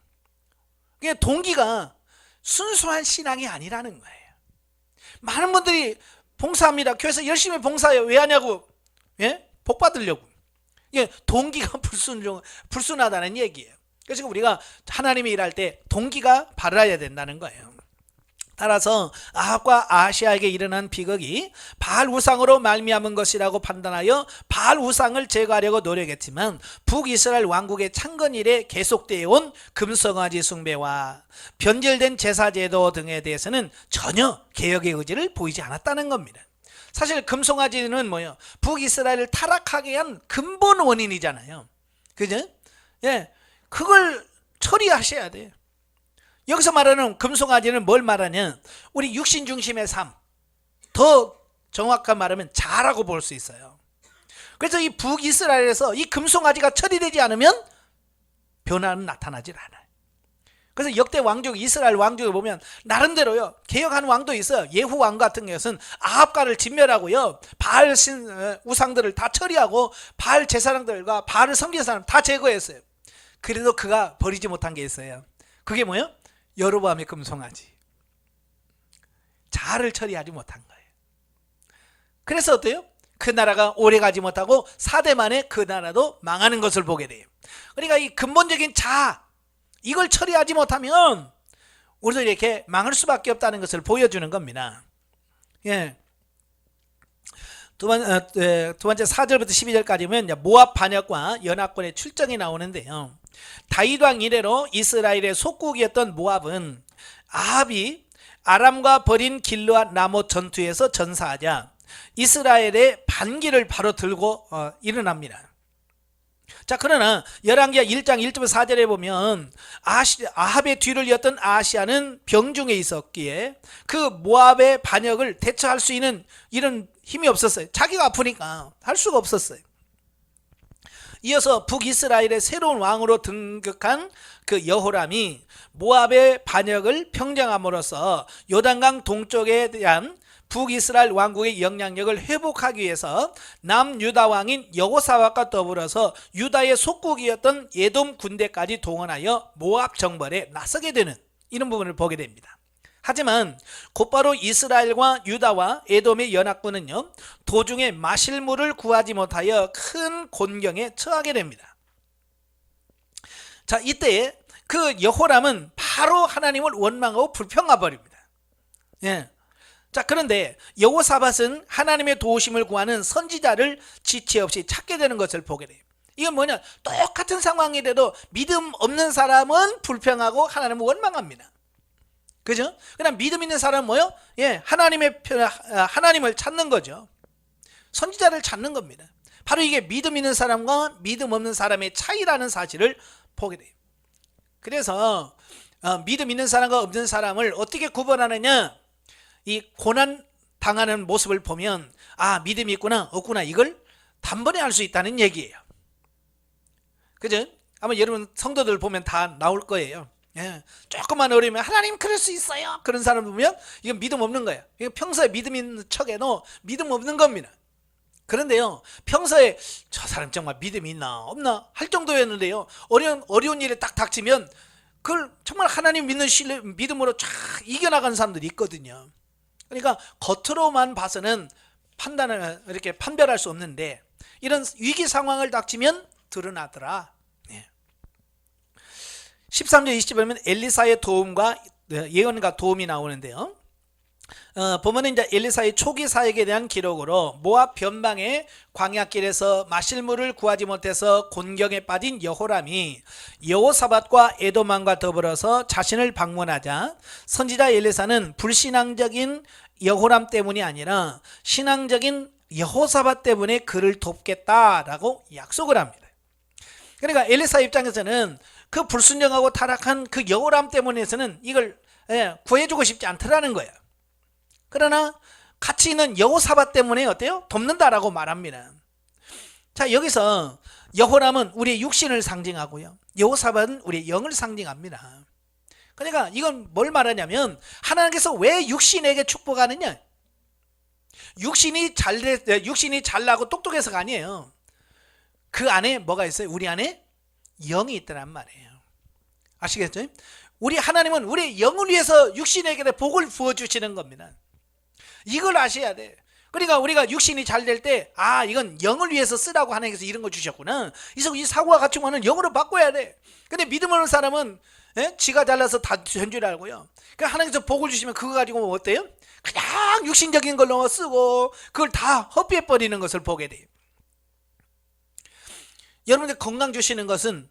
그게 동기가 순수한 신앙이 아니라는 거예요. 많은 분들이 봉사합니다. 교회에서 열심히 봉사해요. 왜 하냐고? 복 받으려고. 이게 동기가 불순하다는 얘기예요. 그래서 우리가 하나님이 일할 때 동기가 바라야 된다는 거예요. 따라서 아합과 아하시아에게 일어난 비극이 바알 우상으로 말미암은 것이라고 판단하여 바알 우상을 제거하려고 노력했지만 북이스라엘 왕국의 창건 이래 계속되어 온 금송아지 숭배와 변절된 제사제도 등에 대해서는 전혀 개혁의 의지를 보이지 않았다는 겁니다. 사실 금송아지는 뭐예요? 북이스라엘을 타락하게 한 근본 원인이잖아요. 그죠? 그걸 처리하셔야 돼요. 여기서 말하는 금송아지는 뭘 말하냐? 우리 육신 중심의 삶, 더 정확한 말하면 자라고 볼 수 있어요. 그래서 이 북이스라엘에서 이 금송아지가 처리되지 않으면 변화는 나타나질 않아요. 그래서 역대 왕족, 이스라엘 왕족에 보면 나름대로요 개혁한 왕도 있어요. 예후 왕 같은 것은 아합가를 진멸하고요 바알 우상들을 다 처리하고 바알 제사장들과 바알을 섬기는 사람 다 제거했어요. 그래도 그가 버리지 못한 게 있어요. 그게 뭐예요? 여로보암의 금송아지, 자아를 처리하지 못한 거예요. 그래서 어때요? 그 나라가 오래가지 못하고 4대 만에 그 나라도 망하는 것을 보게 돼요. 그러니까 이 근본적인 자아, 이걸 처리하지 못하면 우리도 이렇게 망할 수밖에 없다는 것을 보여주는 겁니다. 두 번째 4절부터 12절까지 보면 모압 반역과 연합군의 출정이 나오는데요. 다윗 왕 이래로 이스라엘의 속국이었던 모압은 아합이 아람과 벌인 길르앗 라못 전투에서 전사하자 이스라엘의 반기를 바로 들고 일어납니다. 자, 그러나 열왕기하 1장 1절부터 4절에 보면 아합의 뒤를 이었던 아하시아는 병중에 있었기에 그 모압의 반역을 대처할 수 있는 이런 힘이 없었어요. 자기가 아프니까 할 수가 없었어요. 이어서 북이스라엘의 새로운 왕으로 등극한 그 여호람이 모압의 반역을 평정함으로써 요단강 동쪽에 대한 북이스라엘 왕국의 영향력을 회복하기 위해서 남유다 왕인 여호사밧과 더불어서 유다의 속국이었던 에돔 군대까지 동원하여 모압 정벌에 나서게 되는 이런 부분을 보게 됩니다. 하지만 곧바로 이스라엘과 유다와 에돔의 연합군은요 도중에 마실 물을 구하지 못하여 큰 곤경에 처하게 됩니다. 자, 이때 그 여호람은 바로 하나님을 원망하고 불평하 버립니다. 자, 그런데 여호사밧은 하나님의 도우심을 구하는 선지자를 지체 없이 찾게 되는 것을 보게 돼요. 이건 뭐냐? 똑같은 상황이라도 믿음 없는 사람은 불평하고 하나님을 원망합니다. 그죠? 그냥 믿음 있는 사람은 뭐요? 하나님을 찾는 거죠. 선지자를 찾는 겁니다. 바로 이게 믿음 있는 사람과 믿음 없는 사람의 차이라는 사실을 보게 돼요. 그래서 믿음 있는 사람과 없는 사람을 어떻게 구분하느냐? 이 고난 당하는 모습을 보면 믿음이 있구나 없구나 이걸 단번에 알 수 있다는 얘기예요. 그죠? 아마 여러분 성도들 보면 다 나올 거예요. 조금만 어려우면 하나님 그럴 수 있어요. 그런 사람 보면 이건 믿음 없는 거예요. 이건 평소에 믿음 있는 척에도 믿음 없는 겁니다. 그런데요 평소에 저 사람 정말 믿음이 있나 없나 할 정도였는데요 어려운 일에 딱 닥치면 그걸 정말 하나님 믿는 믿음으로 쫙 이겨나가는 사람들이 있거든요. 그러니까 겉으로만 봐서는 이렇게 판별할 수 없는데 이런 위기 상황을 닥치면 드러나더라. 13절 20절 보면 엘리사의 도움과 예언과 도움이 나오는데요. 보면은 이제 엘리사의 초기 사역에 대한 기록으로 모압 변방의 광야길에서 마실 물을 구하지 못해서 곤경에 빠진 여호람이 여호사밧과 에도망과 더불어서 자신을 방문하자 선지자 엘리사는 불신앙적인 여호람 때문이 아니라 신앙적인 여호사밧 때문에 그를 돕겠다라고 약속을 합니다. 그러니까 엘리사 입장에서는 그 불순종하고 타락한 그 여호람 때문에서는 이걸 구해주고 싶지 않더라는 거예요. 그러나 같이 있는 여호사밧 때문에 어때요? 돕는다라고 말합니다. 자, 여기서 여호람은 우리의 육신을 상징하고요, 여호사밧은 우리의 영을 상징합니다. 그러니까 이건 뭘 말하냐면 하나님께서 왜 육신에게 축복하느냐, 육신이 잘나고 똑똑해서가 아니에요. 그 안에 뭐가 있어요? 우리 안에 영이 있다란 말이에요. 아시겠죠? 우리 하나님은 우리 영을 위해서 육신에게 복을 부어주시는 겁니다. 이걸 아셔야 돼. 그러니까 우리가 육신이 잘 될 때, 아, 이건 영을 위해서 쓰라고 하나님께서 이런 거 주셨구나. 이 사고가 갖추면은 영으로 바꿔야 돼. 근데 믿음 없는 사람은 지가 잘나서 다 된 줄 알고요. 그러니까 하나님께서 복을 주시면 그거 가지고 뭐 어때요? 그냥 육신적인 걸로 쓰고 그걸 다 허비해 버리는 것을 보게 돼요. 여러분들 건강 주시는 것은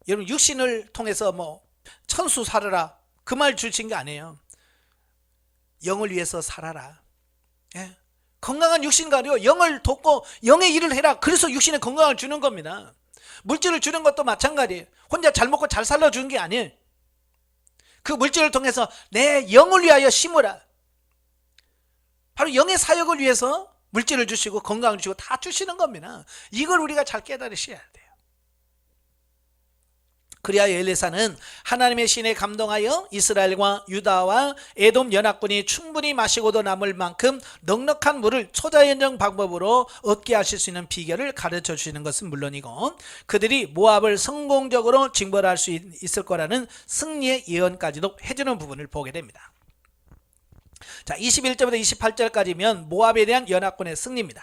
여러분 육신을 통해서 뭐 천수 살아라 그 말 주신 게 아니에요. 영을 위해서 살아라. 건강한 육신 가지고 영을 돕고 영의 일을 해라. 그래서 육신에 건강을 주는 겁니다. 물질을 주는 것도 마찬가지예요. 혼자 잘 먹고 잘 살려주는 게 아니에요. 그 물질을 통해서 내 영을 위하여 심으라. 바로 영의 사역을 위해서 물질을 주시고 건강을 주시고 다 주시는 겁니다. 이걸 우리가 잘 깨달으셔야 돼요. 그리하여 엘리사는 하나님의 신에 감동하여 이스라엘과 유다와 에돔 연합군이 충분히 마시고도 남을 만큼 넉넉한 물을 초자연적 방법으로 얻게 하실 수 있는 비결을 가르쳐 주시는 것은 물론이고, 그들이 모압을 성공적으로 징벌할 수 있을 거라는 승리의 예언까지도 해주는 부분을 보게 됩니다. 자, 21절부터 28절까지면 모압에 대한 연합군의 승리입니다.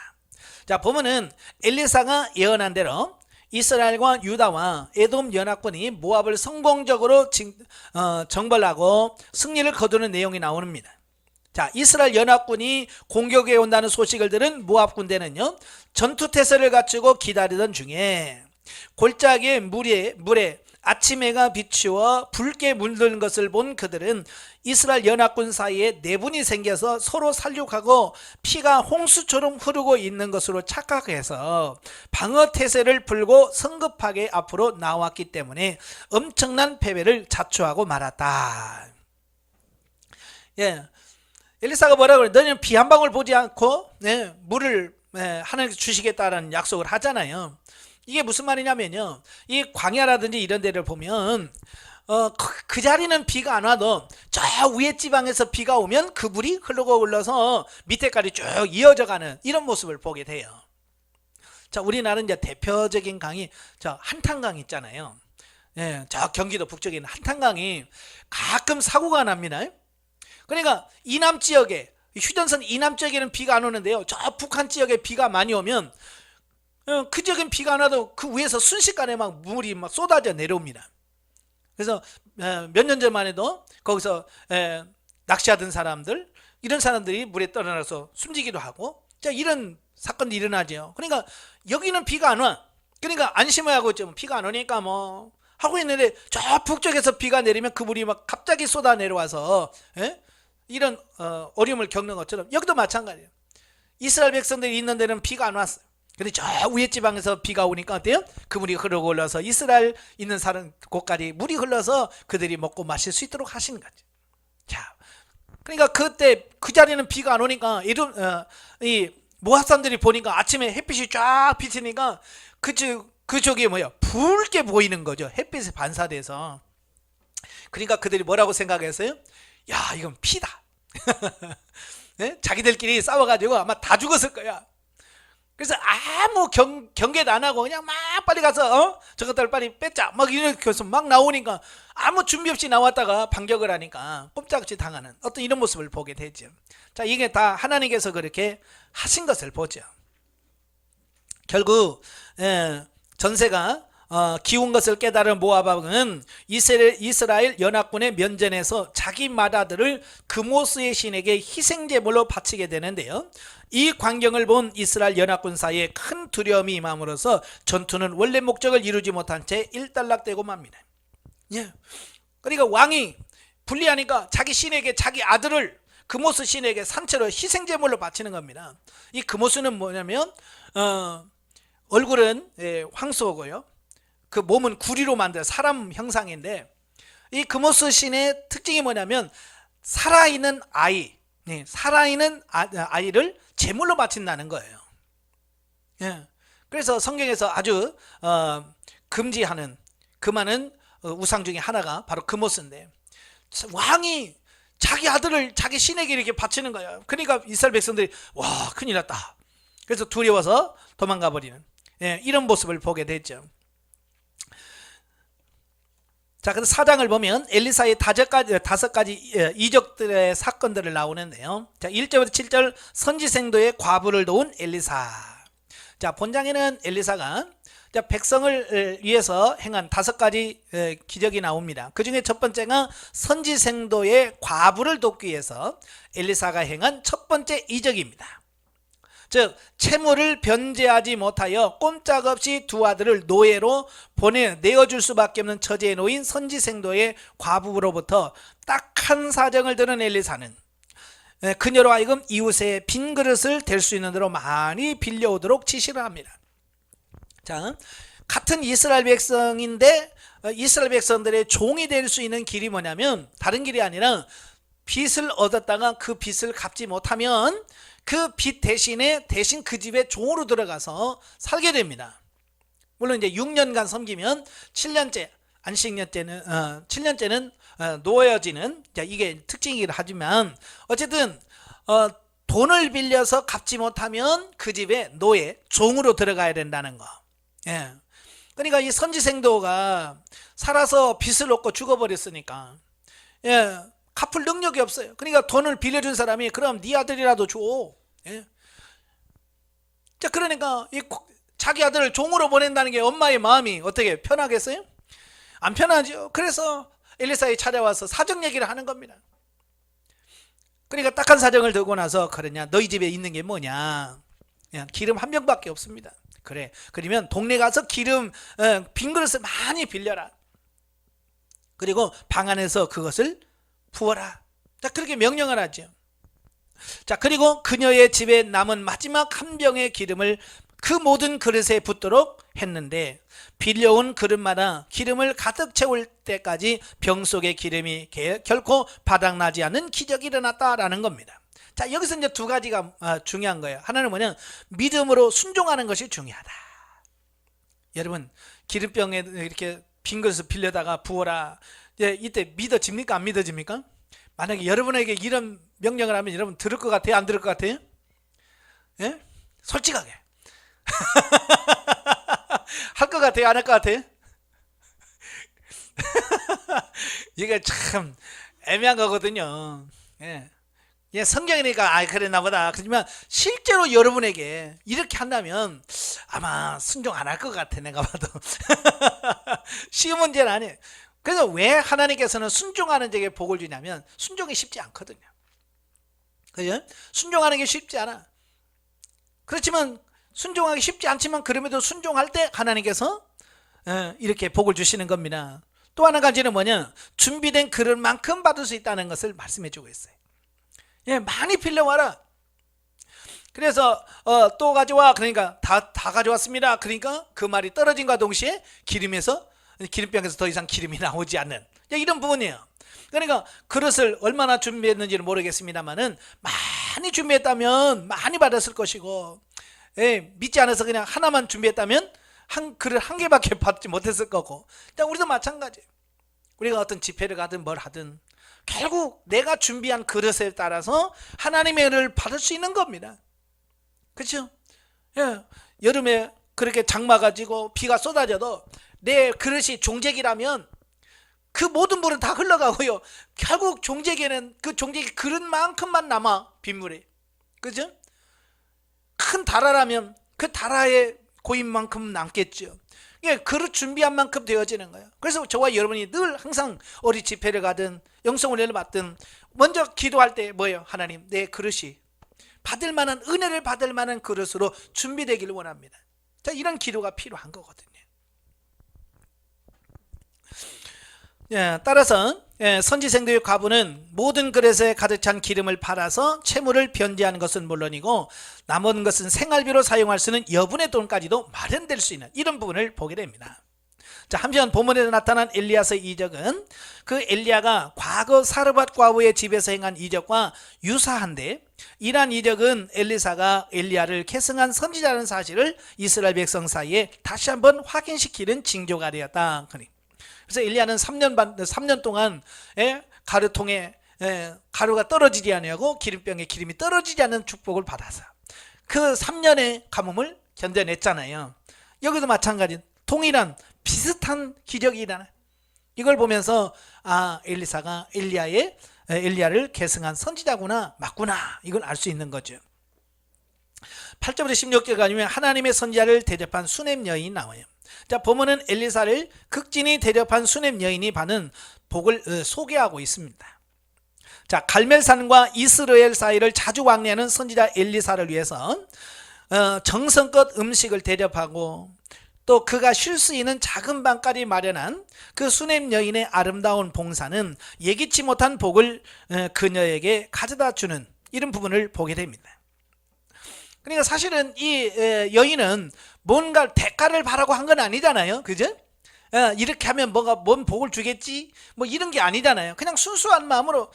자, 보면은 엘리사가 예언한 대로 이스라엘과 유다와 에돔 연합군이 모압을 성공적으로 정벌하고 승리를 거두는 내용이 나옵니다. 자, 이스라엘 연합군이 공격해 온다는 소식을 들은 모압 군대는요, 전투태세를 갖추고 기다리던 중에 골짜기의 물에 아침 해가 비추어 붉게 물든 것을 본 그들은 이스라엘 연합군 사이에 내분이 생겨서 서로 살육하고 피가 홍수처럼 흐르고 있는 것으로 착각해서 방어 태세를 풀고 성급하게 앞으로 나왔기 때문에 엄청난 패배를 자초하고 말았다. 엘리사가 뭐라고 그래? 너희는 피 한 방울 보지 않고 물을 하나님께서 주시겠다라는 약속을 하잖아요. 이게 무슨 말이냐면요, 이 광야라든지 이런 데를 보면 그 자리는 비가 안 와도 저 위에 지방에서 비가 오면 그 물이 흘러서 밑에까지 쭉 이어져 가는 이런 모습을 보게 돼요. 자, 우리나라는 이제 대표적인 강이 저 한탄강 있잖아요. 저 경기도 북쪽에 있는 한탄강이 가끔 사고가 납니다. 그러니까 이남 지역에, 휴전선 이남 지역에는 비가 안 오는데요, 저 북한 지역에 비가 많이 오면 그 지역엔 비가 안 와도 그 위에서 순식간에 막 물이 막 쏟아져 내려옵니다. 그래서 몇 년 전만 해도 거기서 낚시하던 사람들, 이런 사람들이 물에 떠나서 숨지기도 하고, 자, 이런 사건도 일어나죠. 그러니까 여기는 비가 안 와. 그러니까 안심하고 좀 비가 안 오니까 뭐 하고 있는데 저 북쪽에서 비가 내리면 그 물이 막 갑자기 쏟아 내려와서 이런 어려움을 겪는 것처럼 여기도 마찬가지예요. 이스라엘 백성들이 있는 데는 비가 안 왔어요. 근데 저 위에 지방에서 비가 오니까 어때요? 그 물이 흐르고 올라서 이스라엘 있는 사람 곳까지 물이 흘러서 그들이 먹고 마실 수 있도록 하시는 거죠. 자, 그러니까 그때 그 자리는 비가 안 오니까 이 모압 사람들이 보니까 아침에 햇빛이 쫙 비치니까 그쪽이 뭐야? 붉게 보이는 거죠. 햇빛에 반사돼서. 그러니까 그들이 뭐라고 생각했어요? 야, 이건 피다. 자기들끼리 싸워가지고 아마 다 죽었을 거야. 그래서 아무 경계도 안 하고 그냥 막 빨리 가서 저것들 빨리 뺏자 막 이렇게 해서 막 나오니까 아무 준비 없이 나왔다가 반격을 하니까 꼼짝없이 당하는 어떤 이런 모습을 보게 되죠. 자, 이게 다 하나님께서 그렇게 하신 것을 보죠. 결국 전세가 기운 것을 깨달은 모압 왕은 이스라엘 연합군의 면전에서 자기 맏아들을 그모스의 신에게 희생제물로 바치게 되는데요. 이 광경을 본 이스라엘 연합군 사이에 큰 두려움이 임함으로써 전투는 원래 목적을 이루지 못한 채 일단락되고 맙니다. 예. 그러니까 왕이 불리하니까 자기 신에게 자기 아들을 그모스 신에게 산채로 희생제물로 바치는 겁니다. 이 그모스는 뭐냐면 얼굴은 황소고요. 그 몸은 구리로 만든 사람 형상인데, 이 그모스 신의 특징이 뭐냐면 살아있는 아이, 살아있는 아이를 제물로 바친다는 거예요. 예. 그래서 성경에서 아주 금지하는 그 많은 우상 중에 하나가 바로 그모스인데, 왕이 자기 아들을 자기 신에게 이렇게 바치는 거예요. 그러니까 이스라엘 백성들이 와, 큰일 났다. 그래서 두려워서 도망가 버리는 이런 모습을 보게 됐죠. 자, 그래서 사장을 보면 엘리사의 5가지 이적들의 사건들을 나오는데요. 자, 1절부터 7절 선지생도의 과부를 도운 엘리사. 자, 본장에는 엘리사가 백성을 위해서 행한 5가지 기적이 나옵니다. 그 중에 첫 번째가 선지생도의 과부를 돕기 위해서 엘리사가 행한 첫 번째 이적입니다. 즉 채무를 변제하지 못하여 꼼짝없이 두 아들을 노예로 내어줄 수밖에 없는 처지에 놓인 선지생도의 과부로부터 딱한 사정을 들은 엘리사는 그녀로 하여금 이웃의 빈 그릇을 댈 수 있는 대로 많이 빌려오도록 지시를 합니다. 자, 같은 이스라엘 백성인데 이스라엘 백성들의 종이 될 수 있는 길이 뭐냐면 다른 길이 아니라 빚을 얻었다가 그 빚을 갚지 못하면 그 빚 대신 그 집에 종으로 들어가서 살게 됩니다. 물론 이제 6년간 섬기면 7년째 안식년째는 7년째는 놓여지는 이게 특징이긴 하지만 어쨌든 돈을 빌려서 갚지 못하면 그 집에 노예 종으로 들어가야 된다는 거. 예. 그러니까 이 선지생도가 살아서 빚을 얻고 죽어버렸으니까 갚을 능력이 없어요. 그러니까 돈을 빌려준 사람이 그럼 네 아들이라도 줘. 예. 자, 그러니까 자기 아들을 종으로 보낸다는 게 엄마의 마음이 어떻게 편하겠어요? 안 편하죠. 그래서 엘리사에 찾아와서 사정 얘기를 하는 겁니다. 그러니까 딱한 사정을 들고 나서 그러냐, 너희 집에 있는 게 뭐냐, 그냥 기름 한 병밖에 없습니다. 그래, 그러면 동네 가서 기름 빈 그릇을 많이 빌려라. 그리고 방 안에서 그것을 부어라. 자, 그렇게 명령을 하죠. 자, 그리고 그녀의 집에 남은 마지막 한 병의 기름을 그 모든 그릇에 붓도록 했는데 빌려온 그릇마다 기름을 가득 채울 때까지 병 속의 기름이 결코 바닥나지 않는 기적이 일어났다라는 겁니다. 자, 여기서 이제 2가지가 중요한 거예요. 하나는 뭐냐, 믿음으로 순종하는 것이 중요하다. 여러분, 기름병에 이렇게 빈 그릇을 빌려다가 부어라. 이때 믿어집니까? 안 믿어집니까? 만약에 여러분에게 이런 명령을 하면 여러분 들을 것 같아요? 안 들을 것 같아요? 예? 솔직하게 할 것 같아요? 안 할 것 같아요? 이게 참 애매한 거거든요. 예. 성경이니까 그랬나 보다. 그렇지만 실제로 여러분에게 이렇게 한다면 아마 순종 안 할 것 같아, 내가 봐도. 쉬운 문제는 아니에요. 그래서 왜 하나님께서는 순종하는 자에게 복을 주냐면 순종이 쉽지 않거든요. 그죠? 순종하는 게 쉽지 않아. 그렇지만 순종하기 쉽지 않지만 그럼에도 순종할 때 하나님께서 이렇게 복을 주시는 겁니다. 또 하나 가지는 뭐냐, 준비된 그릇만큼 받을 수 있다는 것을 말씀해 주고 있어요. 많이 빌려와라. 그래서 또 가져와. 그러니까 다 가져왔습니다. 그러니까 그 말이 떨어진과 동시에 기름병에서 더 이상 기름이 나오지 않는 이런 부분이에요. 그러니까 그릇을 얼마나 준비했는지는 모르겠습니다만은 많이 준비했다면 많이 받았을 것이고, 믿지 않아서 그냥 하나만 준비했다면 그릇 한 개밖에 받지 못했을 거고, 우리도 마찬가지. 우리가 어떤 집회를 가든 뭘 하든 결국 내가 준비한 그릇에 따라서 하나님의 은혜를 받을 수 있는 겁니다. 그렇죠? 여름에 그렇게 장마 가지고 비가 쏟아져도 내 그릇이 종재기라면 그 모든 물은 다 흘러가고요. 결국 종재기에는 그 종재기 그릇만큼만 남아, 빗물이. 그죠? 큰 다라라면 그 다라의 고인만큼 남겠죠. 예, 그릇 준비한 만큼 되어지는 거예요. 그래서 저와 여러분이 늘 항상 어디 집회를 가든 영성훈련을 받든 먼저 기도할 때 뭐예요? 하나님, 내 그릇이 받을 만한, 은혜를 받을 만한 그릇으로 준비되기를 원합니다. 자, 이런 기도가 필요한 거거든요. 예, 따라서 선지생도의 과부는 모든 그릇에 가득 찬 기름을 팔아서 채무를 변제하는 것은 물론이고 남은 것은 생활비로 사용할 수 있는 여분의 돈까지도 마련될 수 있는 이런 부분을 보게 됩니다. 자, 한편 본문에 나타난 엘리야서의 이적은 그 엘리야가 과거 사르밧 과부의 집에서 행한 이적과 유사한데, 이러한 이적은 엘리사가 엘리야를 계승한 선지자라는 사실을 이스라엘 백성 사이에 다시 한번 확인시키는 징조가 되었다. 그래서 엘리야는 3년 동안 가루통에 가루가 떨어지지 않냐고 기름병에 기름이 떨어지지 않는 축복을 받아서 그 3년의 가뭄을 견뎌냈잖아요. 여기도 마찬가지, 동일한 비슷한 기적이 일어나요. 이걸 보면서 엘리사가 엘리야를 계승한 선지자구나, 맞구나, 이걸 알 수 있는 거죠. 8절부터 16절까지 가면 하나님의 선지자를 대접한 수넴 여인이 나와요. 자, 본문은 엘리사를 극진히 대접한 수넴 여인이 받은 복을 소개하고 있습니다. 자, 갈멜산과 이스라엘 사이를 자주 왕래하는 선지자 엘리사를 위해서 정성껏 음식을 대접하고 또 그가 쉴 수 있는 작은 방까지 마련한 그 수넴 여인의 아름다운 봉사는 예기치 못한 복을 그녀에게 가져다 주는 이런 부분을 보게 됩니다. 그러니까 사실은 이 여인은 뭔가 대가를 바라고 한 건 아니잖아요. 그죠? 이렇게 하면 뭔 복을 주겠지? 뭐 이런 게 아니잖아요. 그냥 순수한 마음으로.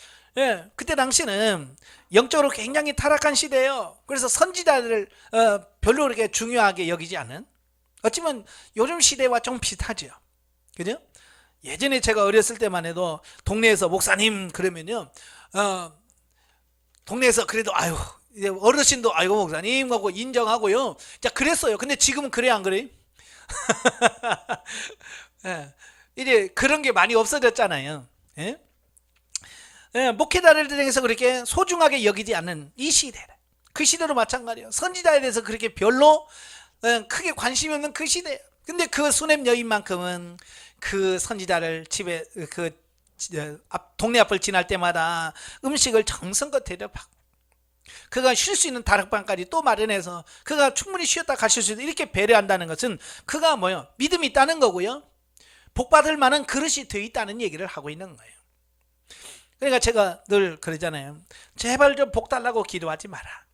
그때 당시는 영적으로 굉장히 타락한 시대예요. 그래서 선지자들을 별로 그렇게 중요하게 여기지 않은, 어찌보면 요즘 시대와 좀 비슷하죠. 그죠? 예전에 제가 어렸을 때만 해도 동네에서 목사님 그러면요, 동네에서 그래도 아유, 어르신도 아이고 목사님 하고 인정하고요. 자, 그랬어요. 근데 지금은 그래, 안 그래요? 이제 그런 게 많이 없어졌잖아요. 목회자를 대해서 그렇게 소중하게 여기지 않는 이 시대, 그 시대로 마찬가지예요. 선지자에 대해서 그렇게 별로 크게 관심이 없는 그 시대. 근데 그 수넴 여인만큼은 그 선지자를 집에 동네 앞을 지날 때마다 음식을 정성껏 대접하고 그가 쉴 수 있는 다락방까지 또 마련해서 그가 충분히 쉬었다 가실 수 있도록 이렇게 배려한다는 것은 그가 믿음이 있다는 거고요, 복받을 만한 그릇이 되어 있다는 얘기를 하고 있는 거예요. 그러니까 제가 늘 그러잖아요. 제발 좀 복 달라고 기도하지 마라.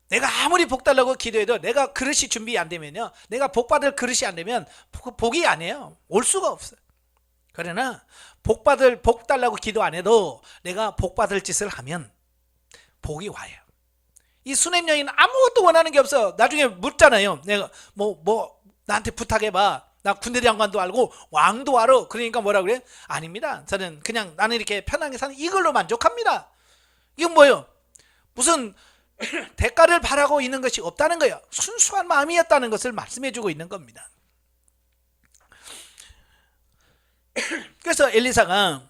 내가 아무리 복 달라고 기도해도 내가 그릇이 준비 안 되면요, 내가 복 받을 그릇이 안 되면 복이 아니에요. 올 수가 없어요. 그러나 복 달라고 기도 안 해도 내가 복 받을 짓을 하면 복이 와요. 이 수넴 여인은 아무것도 원하는 게 없어. 나중에 묻잖아요. 내가 나한테 부탁해봐. 나 군대 장관도 알고 왕도 알아. 그러니까 뭐라 그래? 아닙니다. 저는 그냥 나는 이렇게 편하게 사는 이걸로 만족합니다. 이건 뭐예요? 무슨 대가를 바라고 있는 것이 없다는 거예요. 순수한 마음이었다는 것을 말씀해주고 있는 겁니다. 그래서 엘리사가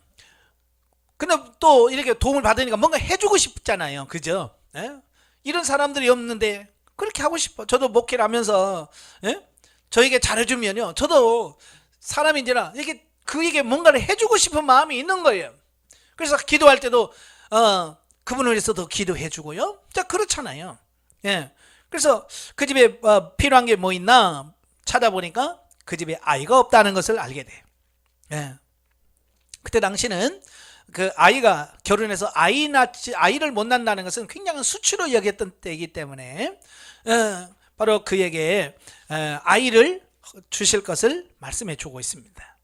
근데 또 이렇게 도움을 받으니까 뭔가 해주고 싶잖아요. 그죠? 이런 사람들이 없는데 그렇게 하고 싶어. 저도 목회를 하면서 저에게 잘해주면요, 저도 사람인지라 이렇게 그에게 뭔가를 해주고 싶은 마음이 있는 거예요. 그래서 기도할 때도 그분을 위해서도 기도해주고요. 자, 그렇잖아요. 그래서 그 집에 필요한 게 뭐 있나 찾아보니까 그 집에 아이가 없다는 것을 알게 돼요. 그때 당시는 그 아이가 결혼해서 아이를 못 낳는다는 것은 굉장히 수치로 여겼던 때이기 때문에 바로 그에게 아이를 주실 것을 말씀해 주고 있습니다.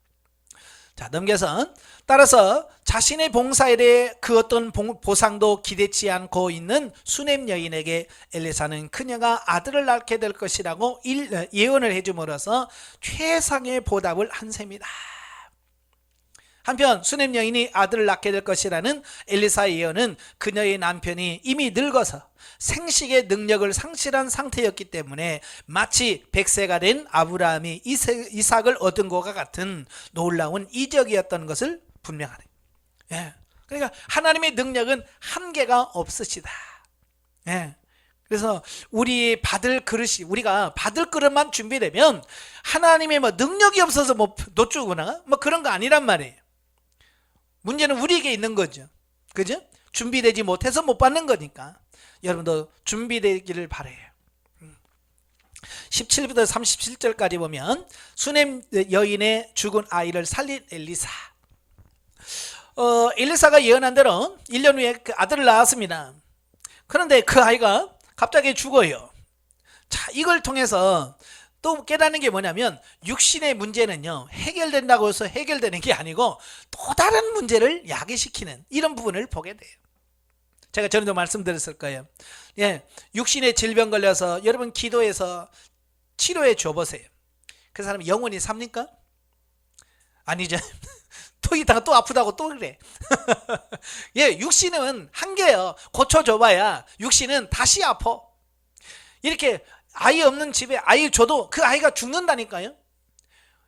자, 넘겨서 따라서 자신의 봉사에 대해 그 어떤 보상도 기대치 않고 있는 수넴 여인에게 엘리사는 그녀가 아들을 낳게 될 것이라고 예언을 해줌으로써 최상의 보답을 한 셈이다. 한편 수넴 여인이 아들을 낳게 될 것이라는 엘리사의 예언은 그녀의 남편이 이미 늙어서 생식의 능력을 상실한 상태였기 때문에 마치 100세가 된 아브라함이 이삭을 얻은 것과 같은 놀라운 이적이었던 것을 분명하네. 그러니까 하나님의 능력은 한계가 없으시다. 그래서 우리 받을 그릇이, 우리가 받을 그릇만 준비되면 하나님의 뭐 능력이 없어서 뭐 노주거나 뭐 그런 거 아니란 말이에요. 문제는 우리에게 있는 거죠. 그죠? 준비되지 못해서 못 받는 거니까 여러분도 준비되기를 바라요. 17부터 37절까지 보면 수넴 여인의 죽은 아이를 살린 엘리사. 엘리사가 예언한 대로 1년 후에 그 아들을 낳았습니다. 그런데 그 아이가 갑자기 죽어요. 자, 이걸 통해서 또 깨닫는 게 뭐냐면 육신의 문제는요, 해결된다고 해서 해결되는 게 아니고 또 다른 문제를 야기시키는 이런 부분을 보게 돼요. 제가 전에도 말씀드렸을 거예요. 예, 육신의 질병 걸려서 여러분 기도해서 치료해 줘보세요. 그 사람이 영원히 삽니까? 아니죠. 또 이따가 또 아프다고 또 그래. 예, 육신은 한계예요. 고쳐줘봐야 육신은 다시 아파. 이렇게 아이 없는 집에 아이 줘도 그 아이가 죽는다니까요.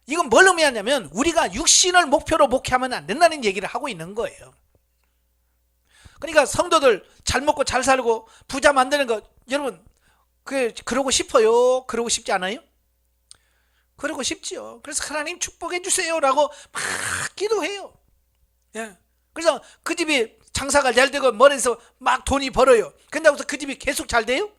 이건 뭘 의미하냐면 우리가 육신을 목표로 목회하면 안 된다는 얘기를 하고 있는 거예요. 그러니까 성도들 잘 먹고 잘 살고 부자 만드는 거, 여러분 그러고 싶어요? 그러고 싶지 않아요? 그러고 싶지요. 그래서 하나님 축복해 주세요라고 막 기도해요. 예. 그래서 그 집이 장사가 잘 되고 머리에서 막 돈이 벌어요. 근데 그 집이 계속 잘 돼요?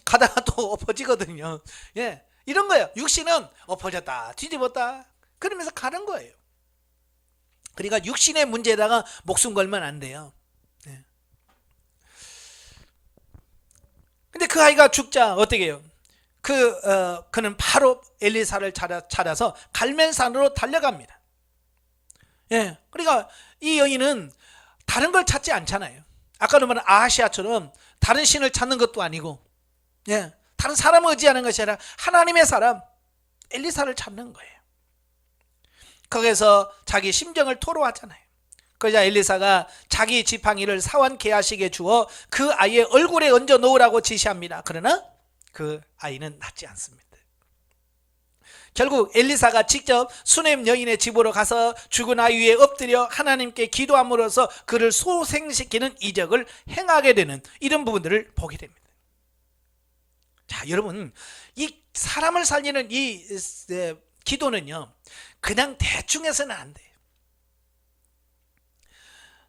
가다가 또 엎어지거든요. 예. 이런 거예요. 육신은 엎어졌다 뒤집었다 그러면서 가는 거예요. 그러니까 육신의 문제에다가 목숨 걸면 안 돼요. 예. 근데 그 아이가 죽자 어떻게 해요? 그는 바로 엘리사를 찾아서 갈멜산으로 달려갑니다. 예, 그러니까 이 여인은 다른 걸 찾지 않잖아요. 아까도 말한 아하시아처럼 다른 신을 찾는 것도 아니고, 예, 다른 사람을 의지하는 것이 아니라 하나님의 사람 엘리사를 찾는 거예요. 거기서 자기 심정을 토로하잖아요. 그러자 엘리사가 자기 지팡이를 사환 게하식에 주어 그 아이의 얼굴에 얹어 놓으라고 지시합니다. 그러나 그 아이는 낫지 않습니다. 결국 엘리사가 직접 수넴 여인의 집으로 가서 죽은 아이 위에 엎드려 하나님께 기도함으로써 그를 소생시키는 이적을 행하게 되는 이런 부분들을 보게 됩니다. 자, 여러분, 이 사람을 살리는 이 기도는요, 그냥 대충 해서는 안 돼요.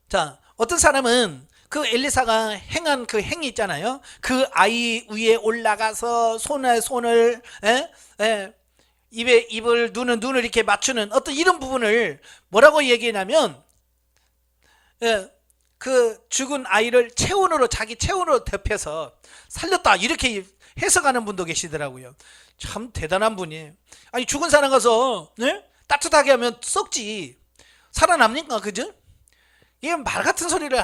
자, 어떤 사람은 그 엘리사가 행한 그 행위 있잖아요. 그 아이 위에 올라가서 손을 입에 입을 눈을 이렇게 맞추는 어떤 이런 부분을 뭐라고 얘기하냐면, 그 죽은 아이를 체온으로 자기 체온으로 덮여서 살렸다 이렇게 해석하는 분도 계시더라고요. 참 대단한 분이에요. 아니 죽은 사람 가서 따뜻하게 하면 썩지 살아납니까? 그죠? 이게 말 같은 소리를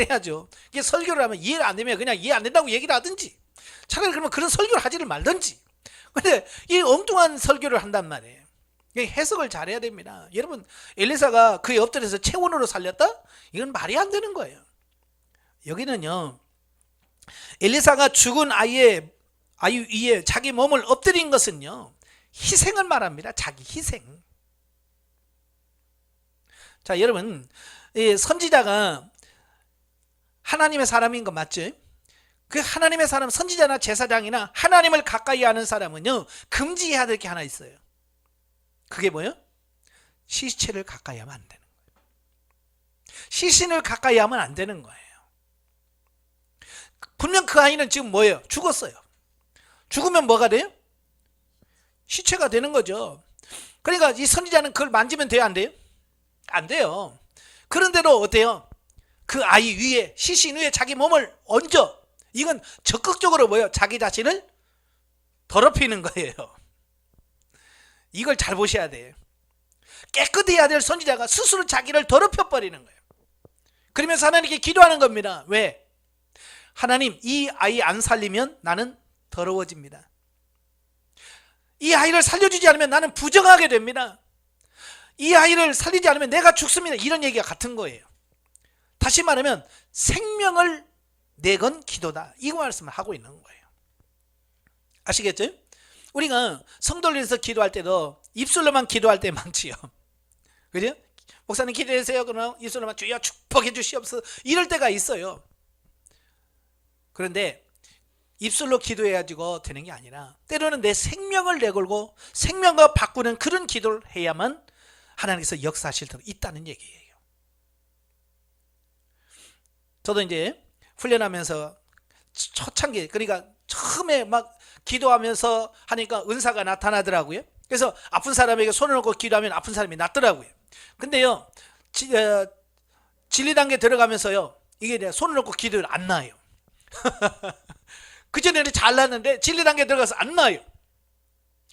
해야죠. 이게 설교를 하면 이해가 안 되면 그냥 이해 안 된다고 얘기를 하든지, 차라리 그러면 그런 설교를 하지를 말든지. 근데 이 엉뚱한 설교를 한단 말이에요. 해석을 잘해야 됩니다. 여러분, 엘리사가 그의 엎드려서 체온으로 살렸다? 이건 말이 안 되는 거예요. 여기는요, 엘리사가 죽은 아이 위에 자기 몸을 엎드린 것은요, 희생을 말합니다. 자기 희생. 자, 여러분, 이 선지자가 하나님의 사람인 거 맞죠? 그 하나님의 사람, 선지자나 제사장이나 하나님을 가까이 하는 사람은요, 금지해야 될 게 하나 있어요. 그게 뭐예요? 시체를 가까이 하면 안 되는 거예요. 시신을 가까이 하면 안 되는 거예요. 분명 그 아이는 지금 뭐예요? 죽었어요. 죽으면 뭐가 돼요? 시체가 되는 거죠. 그러니까 이 선지자는 그걸 만지면 돼요, 안 돼요? 안 돼요. 그런데도 어때요? 그 아이 위에, 시신 위에 자기 몸을 얹어. 이건 적극적으로 뭐예요? 자기 자신을 더럽히는 거예요. 이걸 잘 보셔야 돼요. 깨끗해야 될 선지자가 스스로 자기를 더럽혀 버리는 거예요. 그러면서 하나님께 기도하는 겁니다. 왜? 하나님, 이 아이 안 살리면 나는 더러워집니다. 이 아이를 살려주지 않으면 나는 부정하게 됩니다. 이 아이를 살리지 않으면 내가 죽습니다. 이런 얘기가 같은 거예요. 다시 말하면 생명을 내건 기도다. 이 말씀을 하고 있는 거예요. 아시겠죠? 우리가 성도를 위해서 기도할 때도 입술로만 기도할 때 많지요. 그죠? 목사님 기도해주세요. 그러면 입술로만 주여 축복해 주시옵소서 이럴 때가 있어요. 그런데 입술로 기도해가지고 되는 게 아니라 때로는 내 생명을 내걸고 생명과 바꾸는 그런 기도를 해야만 하나님께서 역사하실 수 있다는 얘기예요. 저도 이제 훈련하면서 초창기, 그러니까 처음에 막 기도하면서 하니까 은사가 나타나더라고요. 그래서 아픈 사람에게 손을 놓고 기도하면 아픈 사람이 낫더라고요. 근데요, 진리 단계 들어가면서요, 이게 손을 놓고 기도를 안 나요. 그전에는 잘 났는데 진리 단계 들어가서 안 나요.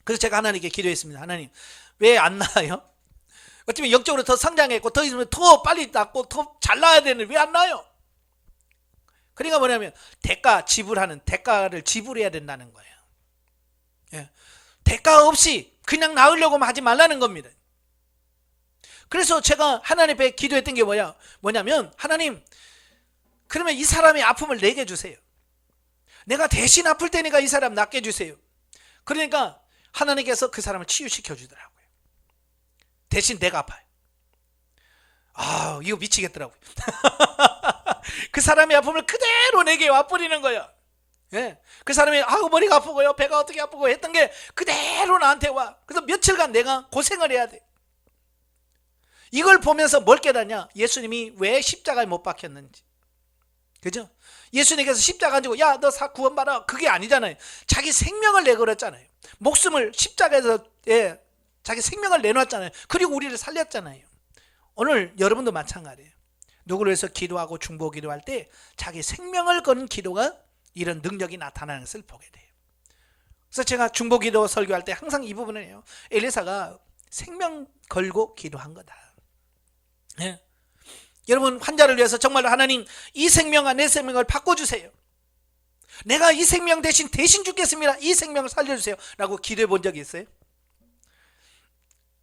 그래서 제가 하나님께 기도했습니다. 하나님, 왜 안 나요? 어쩌면 영적으로 더 성장했고 더 있으면 더 빨리 낫고 더 잘 나야 되는데 왜 안 나요? 그러니까 뭐냐면 대가를 지불해야 된다는 거예요. 예. 대가 없이 그냥 나으려고 하지 말라는 겁니다. 그래서 제가 하나님 앞에 기도했던 게 뭐냐면 하나님, 그러면 이 사람의 아픔을 내게 주세요. 내가 대신 아플 테니까 이 사람 낫게 해주세요. 그러니까 하나님께서 그 사람을 치유시켜 주더라고요. 대신 내가 아파요. 이거 미치겠더라고요. 그 사람의 아픔을 그대로 내게 와버리는 거예요. 예. 그 사람이 머리가 아프고요, 배가 어떻게 아프고 했던 게 그대로 나한테 와. 그래서 며칠간 내가 고생을 해야 돼. 이걸 보면서 뭘 깨닫냐? 예수님이 왜 십자가에 못 박혔는지. 그죠? 예수님께서 십자가 가지고 야, 너 구원받아, 그게 아니잖아요. 자기 생명을 내걸었잖아요. 목숨을 십자가에서 자기 생명을 내놨잖아요. 그리고 우리를 살렸잖아요. 오늘 여러분도 마찬가지예요. 누구를 위해서 기도하고 중보 기도할 때 자기 생명을 거는 기도가 이런 능력이 나타나는 것을 보게 돼요. 그래서 제가 중보 기도 설교할 때 항상 이 부분을 해요. 엘리사가 생명 걸고 기도한 거다. 예. 여러분, 환자를 위해서 정말 하나님, 이 생명과 내 생명을 바꿔주세요. 내가 이 생명 대신 죽겠습니다. 이 생명을 살려주세요. 라고 기도해 본 적이 있어요?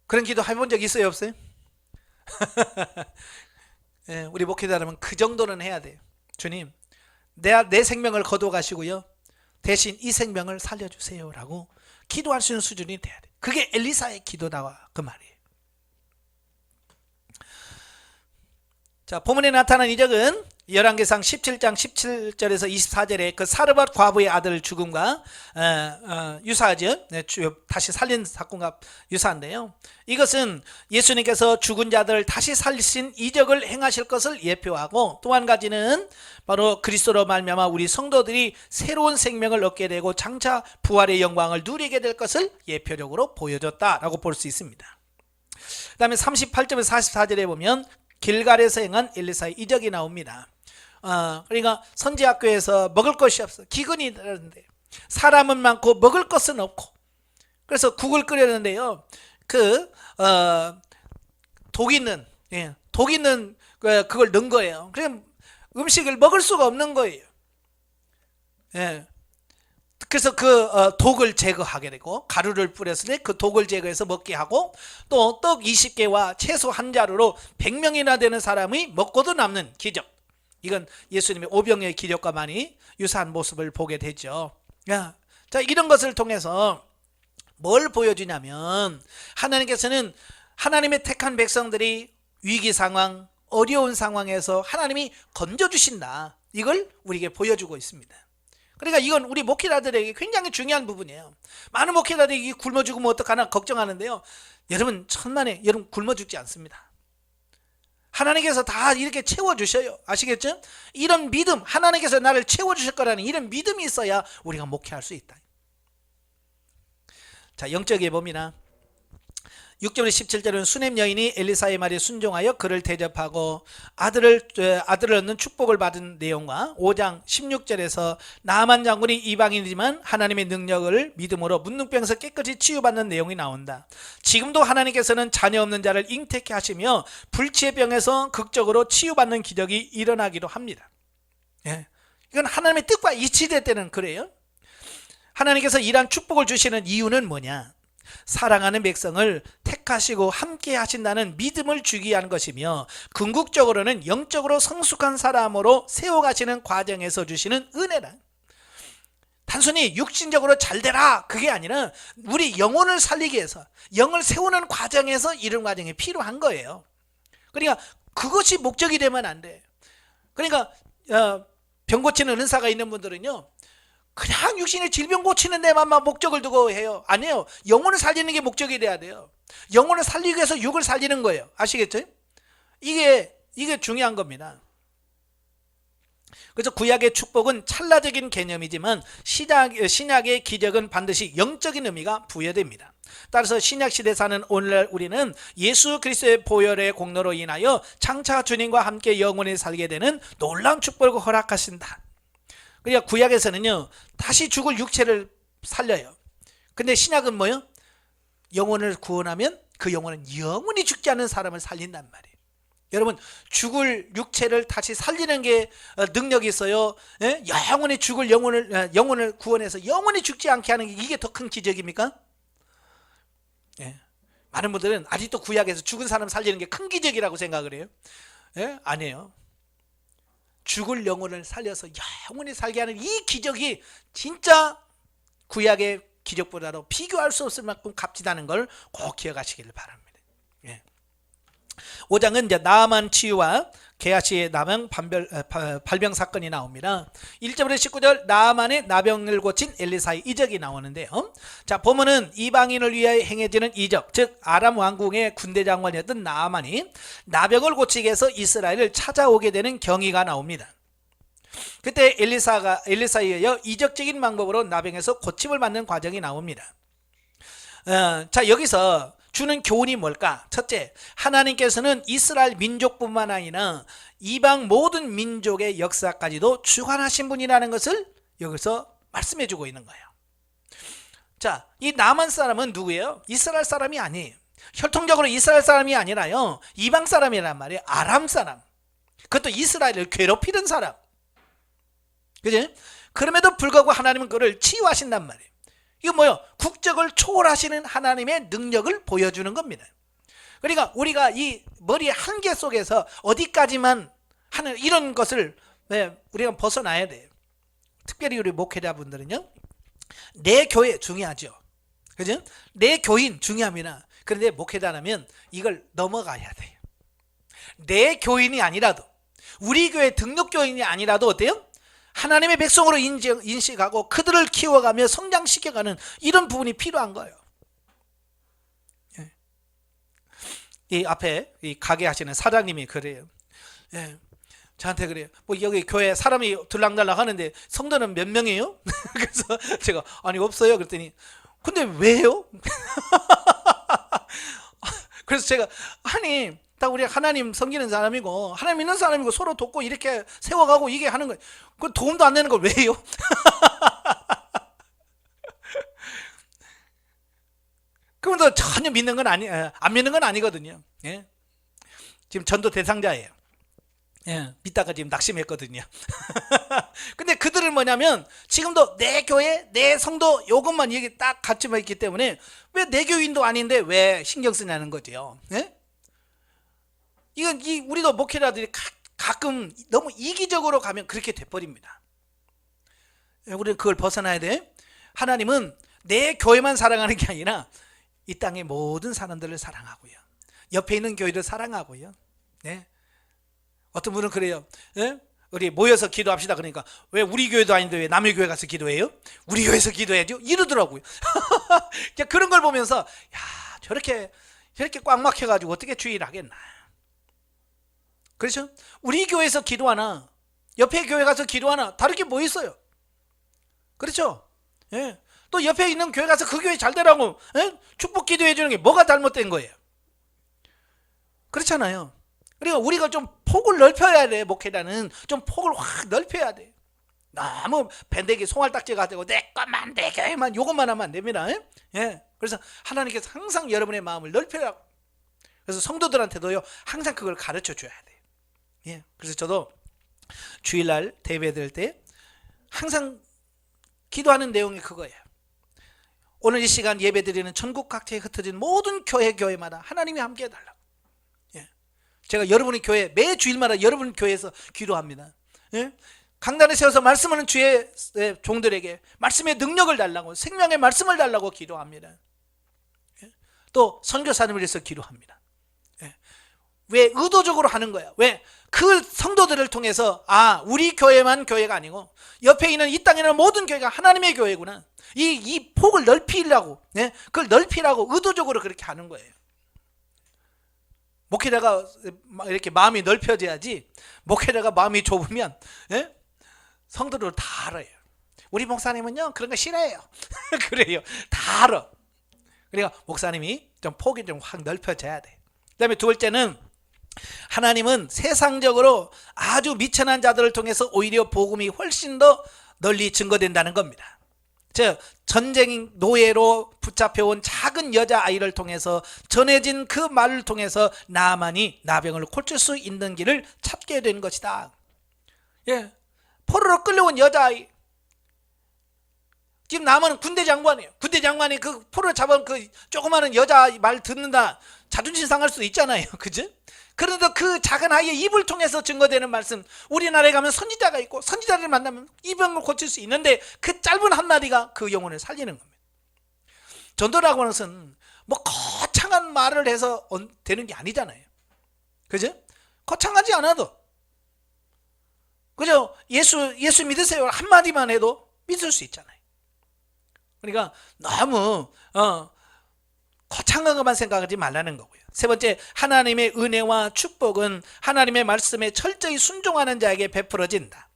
그런 기도 해본 적 있어요, 없어요? 예, 우리 목회자 여러분, 그 정도는 해야 돼요. 주님, 내 생명을 거둬 가시고요, 대신 이 생명을 살려주세요 라고 기도할 수 있는 수준이 돼야 돼요. 그게 엘리사의 기도다, 그 말이에요. 자, 본문에 나타난 이적은 열왕기상 17장 17절에서 24절에 그 사르밧 과부의 아들 죽음과 유사하죠. 다시 살린 사건과 유사한데요. 이것은 예수님께서 죽은 자들을 다시 살리신 이적을 행하실 것을 예표하고, 또 한 가지는 바로 그리스도로 말미암아 우리 성도들이 새로운 생명을 얻게 되고 장차 부활의 영광을 누리게 될 것을 예표적으로 보여줬다라고 볼 수 있습니다. 그 다음에 38절에서 44절에 보면 길갈에서 행한 엘리사의 이적이 나옵니다. 그러니까 선지학교에서 먹을 것이 없어, 기근이 들었는데 사람은 많고 먹을 것은 없고, 그래서 국을 끓였는데요, 독 있는 그걸 넣은 거예요. 그럼 음식을 먹을 수가 없는 거예요. 예. 그래서 독을 제거하게 되고, 가루를 뿌렸을 때 그 독을 제거해서 먹게 하고, 또 떡 20개와 채소 한 자루로 100명이나 되는 사람이 먹고도 남는 기적. 이건 예수님의 오병이의 기적과 많이 유사한 모습을 보게 되죠. 자, 이런 것을 통해서 뭘 보여주냐면, 하나님께서는 하나님의 택한 백성들이 위기 상황, 어려운 상황에서 하나님이 건져주신다, 이걸 우리에게 보여주고 있습니다. 그러니까 이건 우리 목회자들에게 굉장히 중요한 부분이에요. 많은 목회자들이 굶어 죽으면 어떡하나 걱정하는데요, 여러분, 천만에 여러분 굶어 죽지 않습니다. 하나님께서 다 이렇게 채워주셔요. 아시겠죠? 이런 믿음, 하나님께서 나를 채워주실 거라는 이런 믿음이 있어야 우리가 목회할 수 있다. 자, 영적에 봅니다. 6절 17절은 수넴 여인이 엘리사의 말에 순종하여 그를 대접하고 아들을 얻는 축복을 받은 내용과 5장 16절에서 나아만 장군이 이방인이지만 하나님의 능력을 믿음으로 문둥병에서 깨끗이 치유받는 내용이 나온다. 지금도 하나님께서는 자녀 없는 자를 잉태케 하시며 불치의 병에서 극적으로 치유받는 기적이 일어나기도 합니다. 예. 이건 하나님의 뜻과 이치될 때는 그래요. 하나님께서 이러한 축복을 주시는 이유는 뭐냐? 사랑하는 백성을 택하시고 함께 하신다는 믿음을 주기 위한 것이며, 궁극적으로는 영적으로 성숙한 사람으로 세워가시는 과정에서 주시는 은혜라. 단순히 육신적으로 잘 되라, 그게 아니라 우리 영혼을 살리기 위해서, 영을 세우는 과정에서 이런 과정이 필요한 거예요. 그러니까 그것이 목적이 되면 안 돼. 그러니까 병 고치는 은사가 있는 분들은요, 그냥 육신의 질병 고치는 데만 목적을 두고 해요. 아니에요. 영혼을 살리는 게 목적이 돼야 돼요. 영혼을 살리기 위해서 육을 살리는 거예요. 아시겠죠? 이게 중요한 겁니다. 그래서 구약의 축복은 찰나적인 개념이지만 신약의 기적은 반드시 영적인 의미가 부여됩니다. 따라서 신약시대에 사는 오늘날 우리는 예수 그리스도의 보혈의 공로로 인하여 장차 주님과 함께 영원히 살게 되는 놀라운 축복을 허락하신다. 그러니까 구약에서는요, 다시 죽을 육체를 살려요. 근데 신약은 뭐예요? 영혼을 구원하면 그 영혼은 영원히 죽지 않는 사람을 살린단 말이에요. 여러분, 죽을 육체를 다시 살리는 게 능력이 있어요. 예? 영원히 죽을 영혼을 구원해서 영원히 죽지 않게 하는 게 이게 더 큰 기적입니까? 예. 많은 분들은 아직도 구약에서 죽은 사람 살리는 게 큰 기적이라고 생각을 해요. 예? 아니에요. 죽을 영혼을 살려서 영원히 살게 하는 이 기적이 진짜 구약의 기적보다도 비교할 수 없을 만큼 값지다는 걸 꼭 기억하시기를 바랍니다. 예. 5장은 이제 나아만 치유와 게하시의 나병 발병 사건이 나옵니다. 1절부터 19절 나아만의 나병을 고친 엘리사의 이적이 나오는데요. 자, 보면은 이방인을 위하여 행해지는 이적, 즉 아람 왕궁의 군대 장관이었던 나아만이 나병을 고치기 위해서 이스라엘을 찾아오게 되는 경위가 나옵니다. 그때 엘리사에 의하여 이적적인 방법으로 나병에서 고침을 받는 과정이 나옵니다. 자, 여기서 주는 교훈이 뭘까? 첫째, 하나님께서는 이스라엘 민족뿐만 아니라 이방 모든 민족의 역사까지도 주관하신 분이라는 것을 여기서 말씀해 주고 있는 거예요. 자, 이 나만 사람은 누구예요? 이스라엘 사람이 아니에요. 혈통적으로 이스라엘 사람이 아니라요, 이방 사람이란 말이에요. 아람 사람. 그것도 이스라엘을 괴롭히는 사람. 그지? 그럼에도 불구하고 하나님은 그를 치유하신단 말이에요. 이거 뭐요? 국적을 초월하시는 하나님의 능력을 보여주는 겁니다. 그러니까 우리가 이 머리의 한계 속에서 어디까지만 하는 이런 것을 우리가 벗어나야 돼요. 특별히 우리 목회자분들은요, 내 교회 중요하죠. 그죠? 내 교인 중요합니다. 그런데 목회자라면 이걸 넘어가야 돼요. 내 교인이 아니라도, 우리 교회 등록 교인이 아니라도 어때요? 하나님의 백성으로 인식하고 그들을 키워가며 성장시켜가는 이런 부분이 필요한 거예요. 예. 이 앞에 이 가게 하시는 사장님이 그래요. 예. 저한테 그래요. 뭐 여기 교회 사람이 들락날락 하는데 성도는 몇 명이에요? 그래서 제가 아니 없어요. 그랬더니 근데 왜요? 그래서 제가 아니 딱 우리 하나님 섬기는 사람이고 하나님 믿는 사람이고 서로 돕고 이렇게 세워가고 이게 하는 거예요. 그 도움도 안 되는 걸 왜 해요? 그분도 전혀 믿는 건 안 믿는 건 아니거든요. 예? 지금 전도 대상자예요. 예, 믿다가 지금 낙심했거든요. 근데 그들은 뭐냐면 지금도 내 교회, 내 성도 요것만 얘기 딱 같이만 있기 때문에 왜 내 교인도 아닌데 왜 신경 쓰냐는 거죠. 예? 이건 우리도 목회자들이 가끔 너무 이기적으로 가면 그렇게 돼버립니다. 우리는 그걸 벗어나야 돼. 하나님은 내 교회만 사랑하는 게 아니라 이 땅의 모든 사람들을 사랑하고요, 옆에 있는 교회를 사랑하고요. 네. 어떤 분은 그래요. 네? 우리 모여서 기도합시다. 그러니까 왜 우리 교회도 아닌데 왜 남의 교회 가서 기도해요? 우리 교회에서 기도해야죠. 이러더라고요. 그런 걸 보면서 야, 저렇게 꽉 막혀가지고 어떻게 주의를 하겠나. 그렇죠? 우리 교회에서 기도하나 옆에 교회 가서 기도하나 다르게 뭐 있어요? 그렇죠? 예. 또 옆에 있는 교회 가서 그 교회 잘 되라고 축복 기도해 주는 게 뭐가 잘못된 거예요? 그렇잖아요. 그러니까 우리가 좀 폭을 넓혀야 돼. 목회자는 좀 폭을 확 넓혀야 돼. 너무 밴드기 송알딱지가 되고 내 것만 내 교회만 요것만 하면 안 됩니다. 예. 그래서 하나님께서 항상 여러분의 마음을 넓혀라고. 그래서 성도들한테도요 항상 그걸 가르쳐 줘야 돼. 예. 그래서 저도 주일날 예배 드릴 때 항상 기도하는 내용이 그거예요. 오늘 이 시간 예배 드리는 전국 각지에 흩어진 모든 교회마다 하나님이 함께 해달라고. 예. 제가 여러분의 교회 매 주일마다 여러분 교회에서 기도합니다. 예. 강단에 세워서 말씀하는 주의 종들에게 말씀의 능력을 달라고, 생명의 말씀을 달라고 기도합니다. 예. 또 선교사님을 위해서 기도합니다. 예. 왜 의도적으로 하는 거야? 왜? 그 성도들을 통해서 우리 교회만 교회가 아니고 옆에 있는 이 땅에 있는 모든 교회가 하나님의 교회구나. 이 폭을 넓히려고, 그걸 넓히라고 의도적으로 그렇게 하는 거예요. 목회자가 이렇게 마음이 넓혀져야지, 목회자가 마음이 좁으면 성도들 다 알아요. 우리 목사님은요 그런 거 싫어해요. 그래요. 다 알아. 그러니까 목사님이 좀 폭이 좀 확 넓혀져야 돼. 그 다음에 두 번째는, 하나님은 세상적으로 아주 미천한 자들을 통해서 오히려 복음이 훨씬 더 널리 증거된다는 겁니다. 즉 전쟁 노예로 붙잡혀온 작은 여자아이를 통해서 전해진 그 말을 통해서 나만이 나병을 고칠 수 있는 길을 찾게 된 것이다. 포로로 끌려온 여자아이, 지금 나만은 군대 장관이에요. 군대 장관이 그 포로를 잡은 그 조그마한 여자 말 듣는다 자존심 상할 수도 있잖아요. 그죠? 그런데 그 작은 아이의 입을 통해서 증거되는 말씀, 우리나라에 가면 선지자가 있고 선지자를 만나면 이 병을 고칠 수 있는데 그 짧은 한마디가 그 영혼을 살리는 겁니다. 전도라고 하는 것은 뭐 거창한 말을 해서 되는 게 아니잖아요. 그죠? 거창하지 않아도, 그죠? 예수 믿으세요 한마디만 해도 믿을 수 있잖아요. 그러니까 너무 거창한 것만 생각하지 말라는 거고요. 세 번째, 하나님의 은혜와 축복은 하나님의 말씀에 철저히 순종하는 자에게 베풀어진다.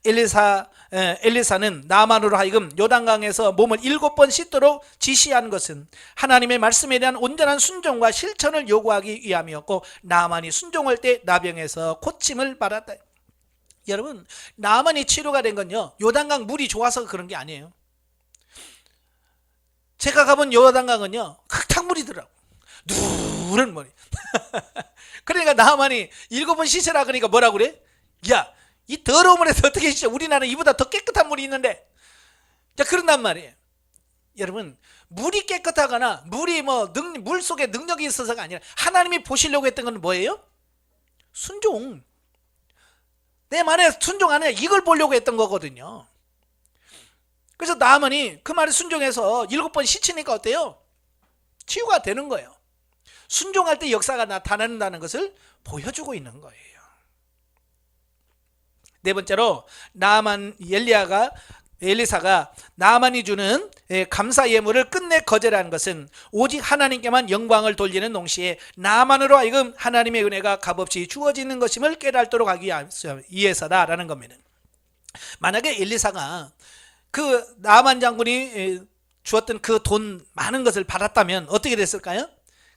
엘리사는 나만으로 하여금 요단강에서 몸을 7번 씻도록 지시한 것은 하나님의 말씀에 대한 온전한 순종과 실천을 요구하기 위함이었고, 나만이 순종할 때 나병에서 고침을 받았다. 여러분, 나만이 치료가 된 건요 요단강 물이 좋아서 그런 게 아니에요. 제가 가본 요단강은요 흙탕물이더라고. 누런 머리. 그러니까 나만이 7번 씻으라 그러니까 뭐라고 그래? 야, 이 더러운 물에서 어떻게 씻어? 우리나라 이보다 더 깨끗한 물이 있는데. 자, 그런단 말이에요. 여러분, 물이 깨끗하거나 물이 물 속에 능력이 있어서가 아니라 하나님이 보시려고 했던 건 뭐예요? 순종. 내 말에 순종 안 해. 이걸 보려고 했던 거거든요. 그래서 나만이 그 말에 순종해서 7번 씻으니까 어때요? 치유가 되는 거예요. 순종할 때 역사가 나타난다는 것을 보여주고 있는 거예요. 네 번째로, 엘리사가 나만이 주는 감사 예물을 끝내 거절한 것은 오직 하나님께만 영광을 돌리는 동시에 나만으로 하여금 하나님의 은혜가 값없이 주어지는 것임을 깨닫도록 하기 위해서다라는 겁니다. 만약에 엘리사가 그 나만 장군이 주었던 그 돈 많은 것을 받았다면 어떻게 됐을까요?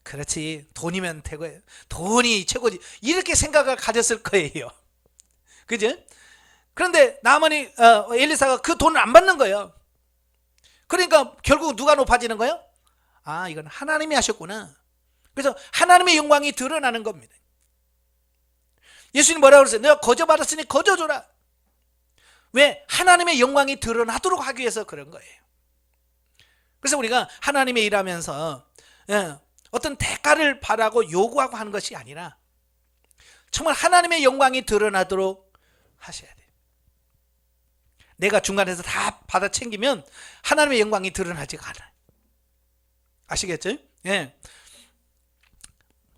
그렇지, 돈이면 되고요, 돈이 최고지, 이렇게 생각을 가졌을 거예요. 그죠? 그런데 엘리사가 그 돈을 안 받는 거예요. 그러니까 결국 누가 높아지는 거예요? 이건 하나님이 하셨구나. 그래서 하나님의 영광이 드러나는 겁니다. 예수님 뭐라고 그랬어요? 내가 거저 받았으니 거저 줘라. 왜? 하나님의 영광이 드러나도록 하기 위해서 그런 거예요. 그래서 우리가 하나님의 일하면서 어떤 대가를 바라고 요구하고 하는 것이 아니라 정말 하나님의 영광이 드러나도록 하셔야 돼요. 내가 중간에서 다 받아 챙기면 하나님의 영광이 드러나지가 않아요. 아시겠죠? 예.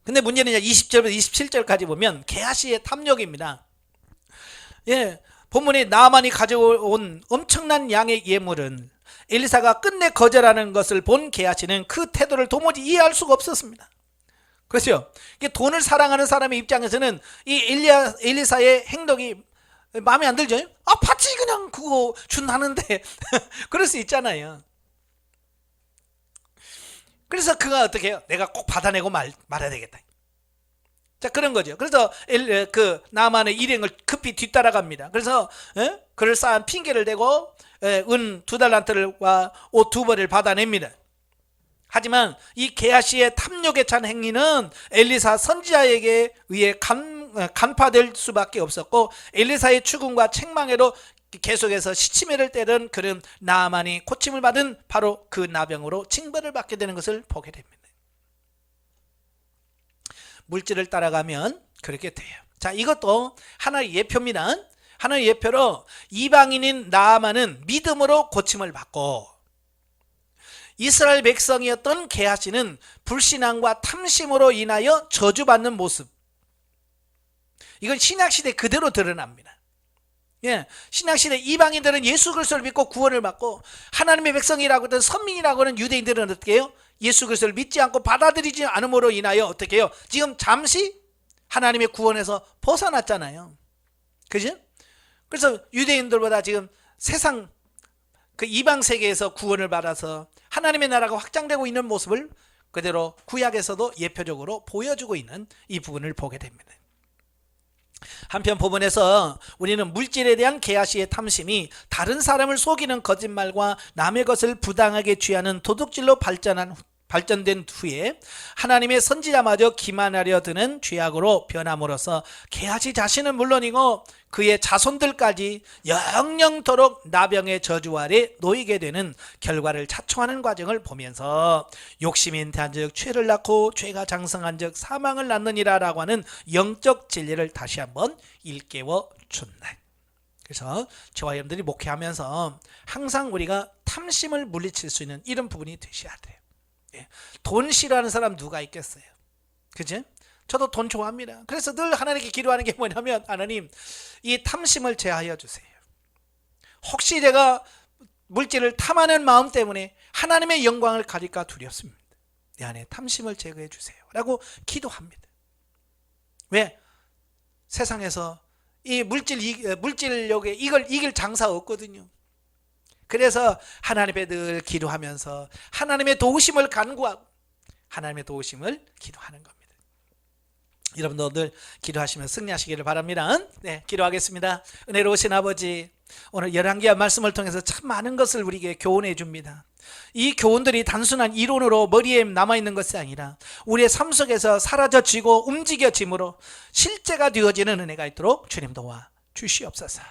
근데 문제는 20절부터 27절까지 보면 게하시의 탐욕입니다. 예. 본문에 나만이 가져온 엄청난 양의 예물은 엘리사가 끝내 거절하는 것을 본 게하시는 그 태도를 도무지 이해할 수가 없었습니다. 그렇죠? 이게 돈을 사랑하는 사람의 입장에서는 이 엘리사의 행동이 마음에 안 들죠? 파치 그냥 그거 준다는데 그럴 수 있잖아요. 그래서 그가 어떻게 해요? 내가 꼭 받아내고 말아야 되겠다. 자, 그런 거죠. 그래서 그 나만의 일행을 급히 뒤따라갑니다. 그래서 그럴싸한 핑계를 대고 은 2달란트와 옷 2벌을 받아냅니다. 하지만 이 게하시의 탐욕에 찬 행위는 엘리사 선지자에게 의해 간파될 수밖에 없었고, 엘리사의 추궁과 책망에도 계속해서 시치미를 때던 그런 나만이 고침을 받은 바로 그 나병으로 징벌을 받게 되는 것을 보게 됩니다. 물질을 따라가면 그렇게 돼요. 자, 이것도 하나의 예표입니다. 하나의 예표로 이방인인 나아만은 믿음으로 고침을 받고, 이스라엘 백성이었던 게하시는 불신앙과 탐심으로 인하여 저주받는 모습, 이건 신약시대 그대로 드러납니다. 예, 신약시대 이방인들은 예수 그리스도를 믿고 구원을 받고 하나님의 백성이라고 하든 선민이라고 하는 유대인들은 어떻게 해요? 예수 그리스도를 믿지 않고 받아들이지 않음으로 인하여 어떻게 해요? 지금 잠시 하나님의 구원에서 벗어났잖아요. 그죠? 그래서 유대인들보다 지금 세상 그 이방 세계에서 구원을 받아서 하나님의 나라가 확장되고 있는 모습을 그대로 구약에서도 예표적으로 보여주고 있는 이 부분을 보게 됩니다. 한편 본문에서 우리는 물질에 대한 게하시의 탐심이 다른 사람을 속이는 거짓말과 남의 것을 부당하게 취하는 도둑질로 발전된 후에 하나님의 선지자마저 기만하려 드는 죄악으로 변함으로써 게하시 자신은 물론이고 그의 자손들까지 영영토록 나병의 저주 아래 놓이게 되는 결과를 자초하는 과정을 보면서 욕심이 잉태한즉 죄를 낳고 죄가 장성한즉 사망을 낳느니라 라고 하는 영적 진리를 다시 한번 일깨워 준다. 그래서 저와 여러분들이 목회하면서 항상 우리가 탐심을 물리칠 수 있는 이런 부분이 되셔야 돼요. 돈 싫어하는 사람 누가 있겠어요? 그죠? 저도 돈 좋아합니다. 그래서 늘 하나님께 기도하는 게 뭐냐면, 하나님, 이 탐심을 제하여 주세요. 혹시 제가 물질을 탐하는 마음 때문에 하나님의 영광을 가릴까 두렵습니다. 내 안에 탐심을 제거해 주세요 라고 기도합니다. 왜? 세상에서 이 물질력에 이걸 이길 장사 없거든요. 그래서 하나님 앞에 늘 기도하면서 하나님의 도우심을 간구하고 하나님의 도우심을 기도하는 겁니다. 여러분도 늘 기도하시면 승리하시기를 바랍니다. 네, 기도하겠습니다. 은혜로우신 아버지, 오늘 열왕기하 말씀을 통해서 참 많은 것을 우리에게 교훈해 줍니다. 이 교훈들이 단순한 이론으로 머리에 남아있는 것이 아니라 우리의 삶 속에서 사라져지고 움직여짐으로 실제가 되어지는 은혜가 있도록 주님 도와 주시옵소서.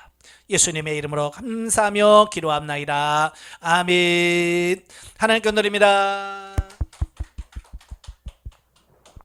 예수님의 이름으로 감사하며 기도합나이다. 아멘. 하나님께 드립니다.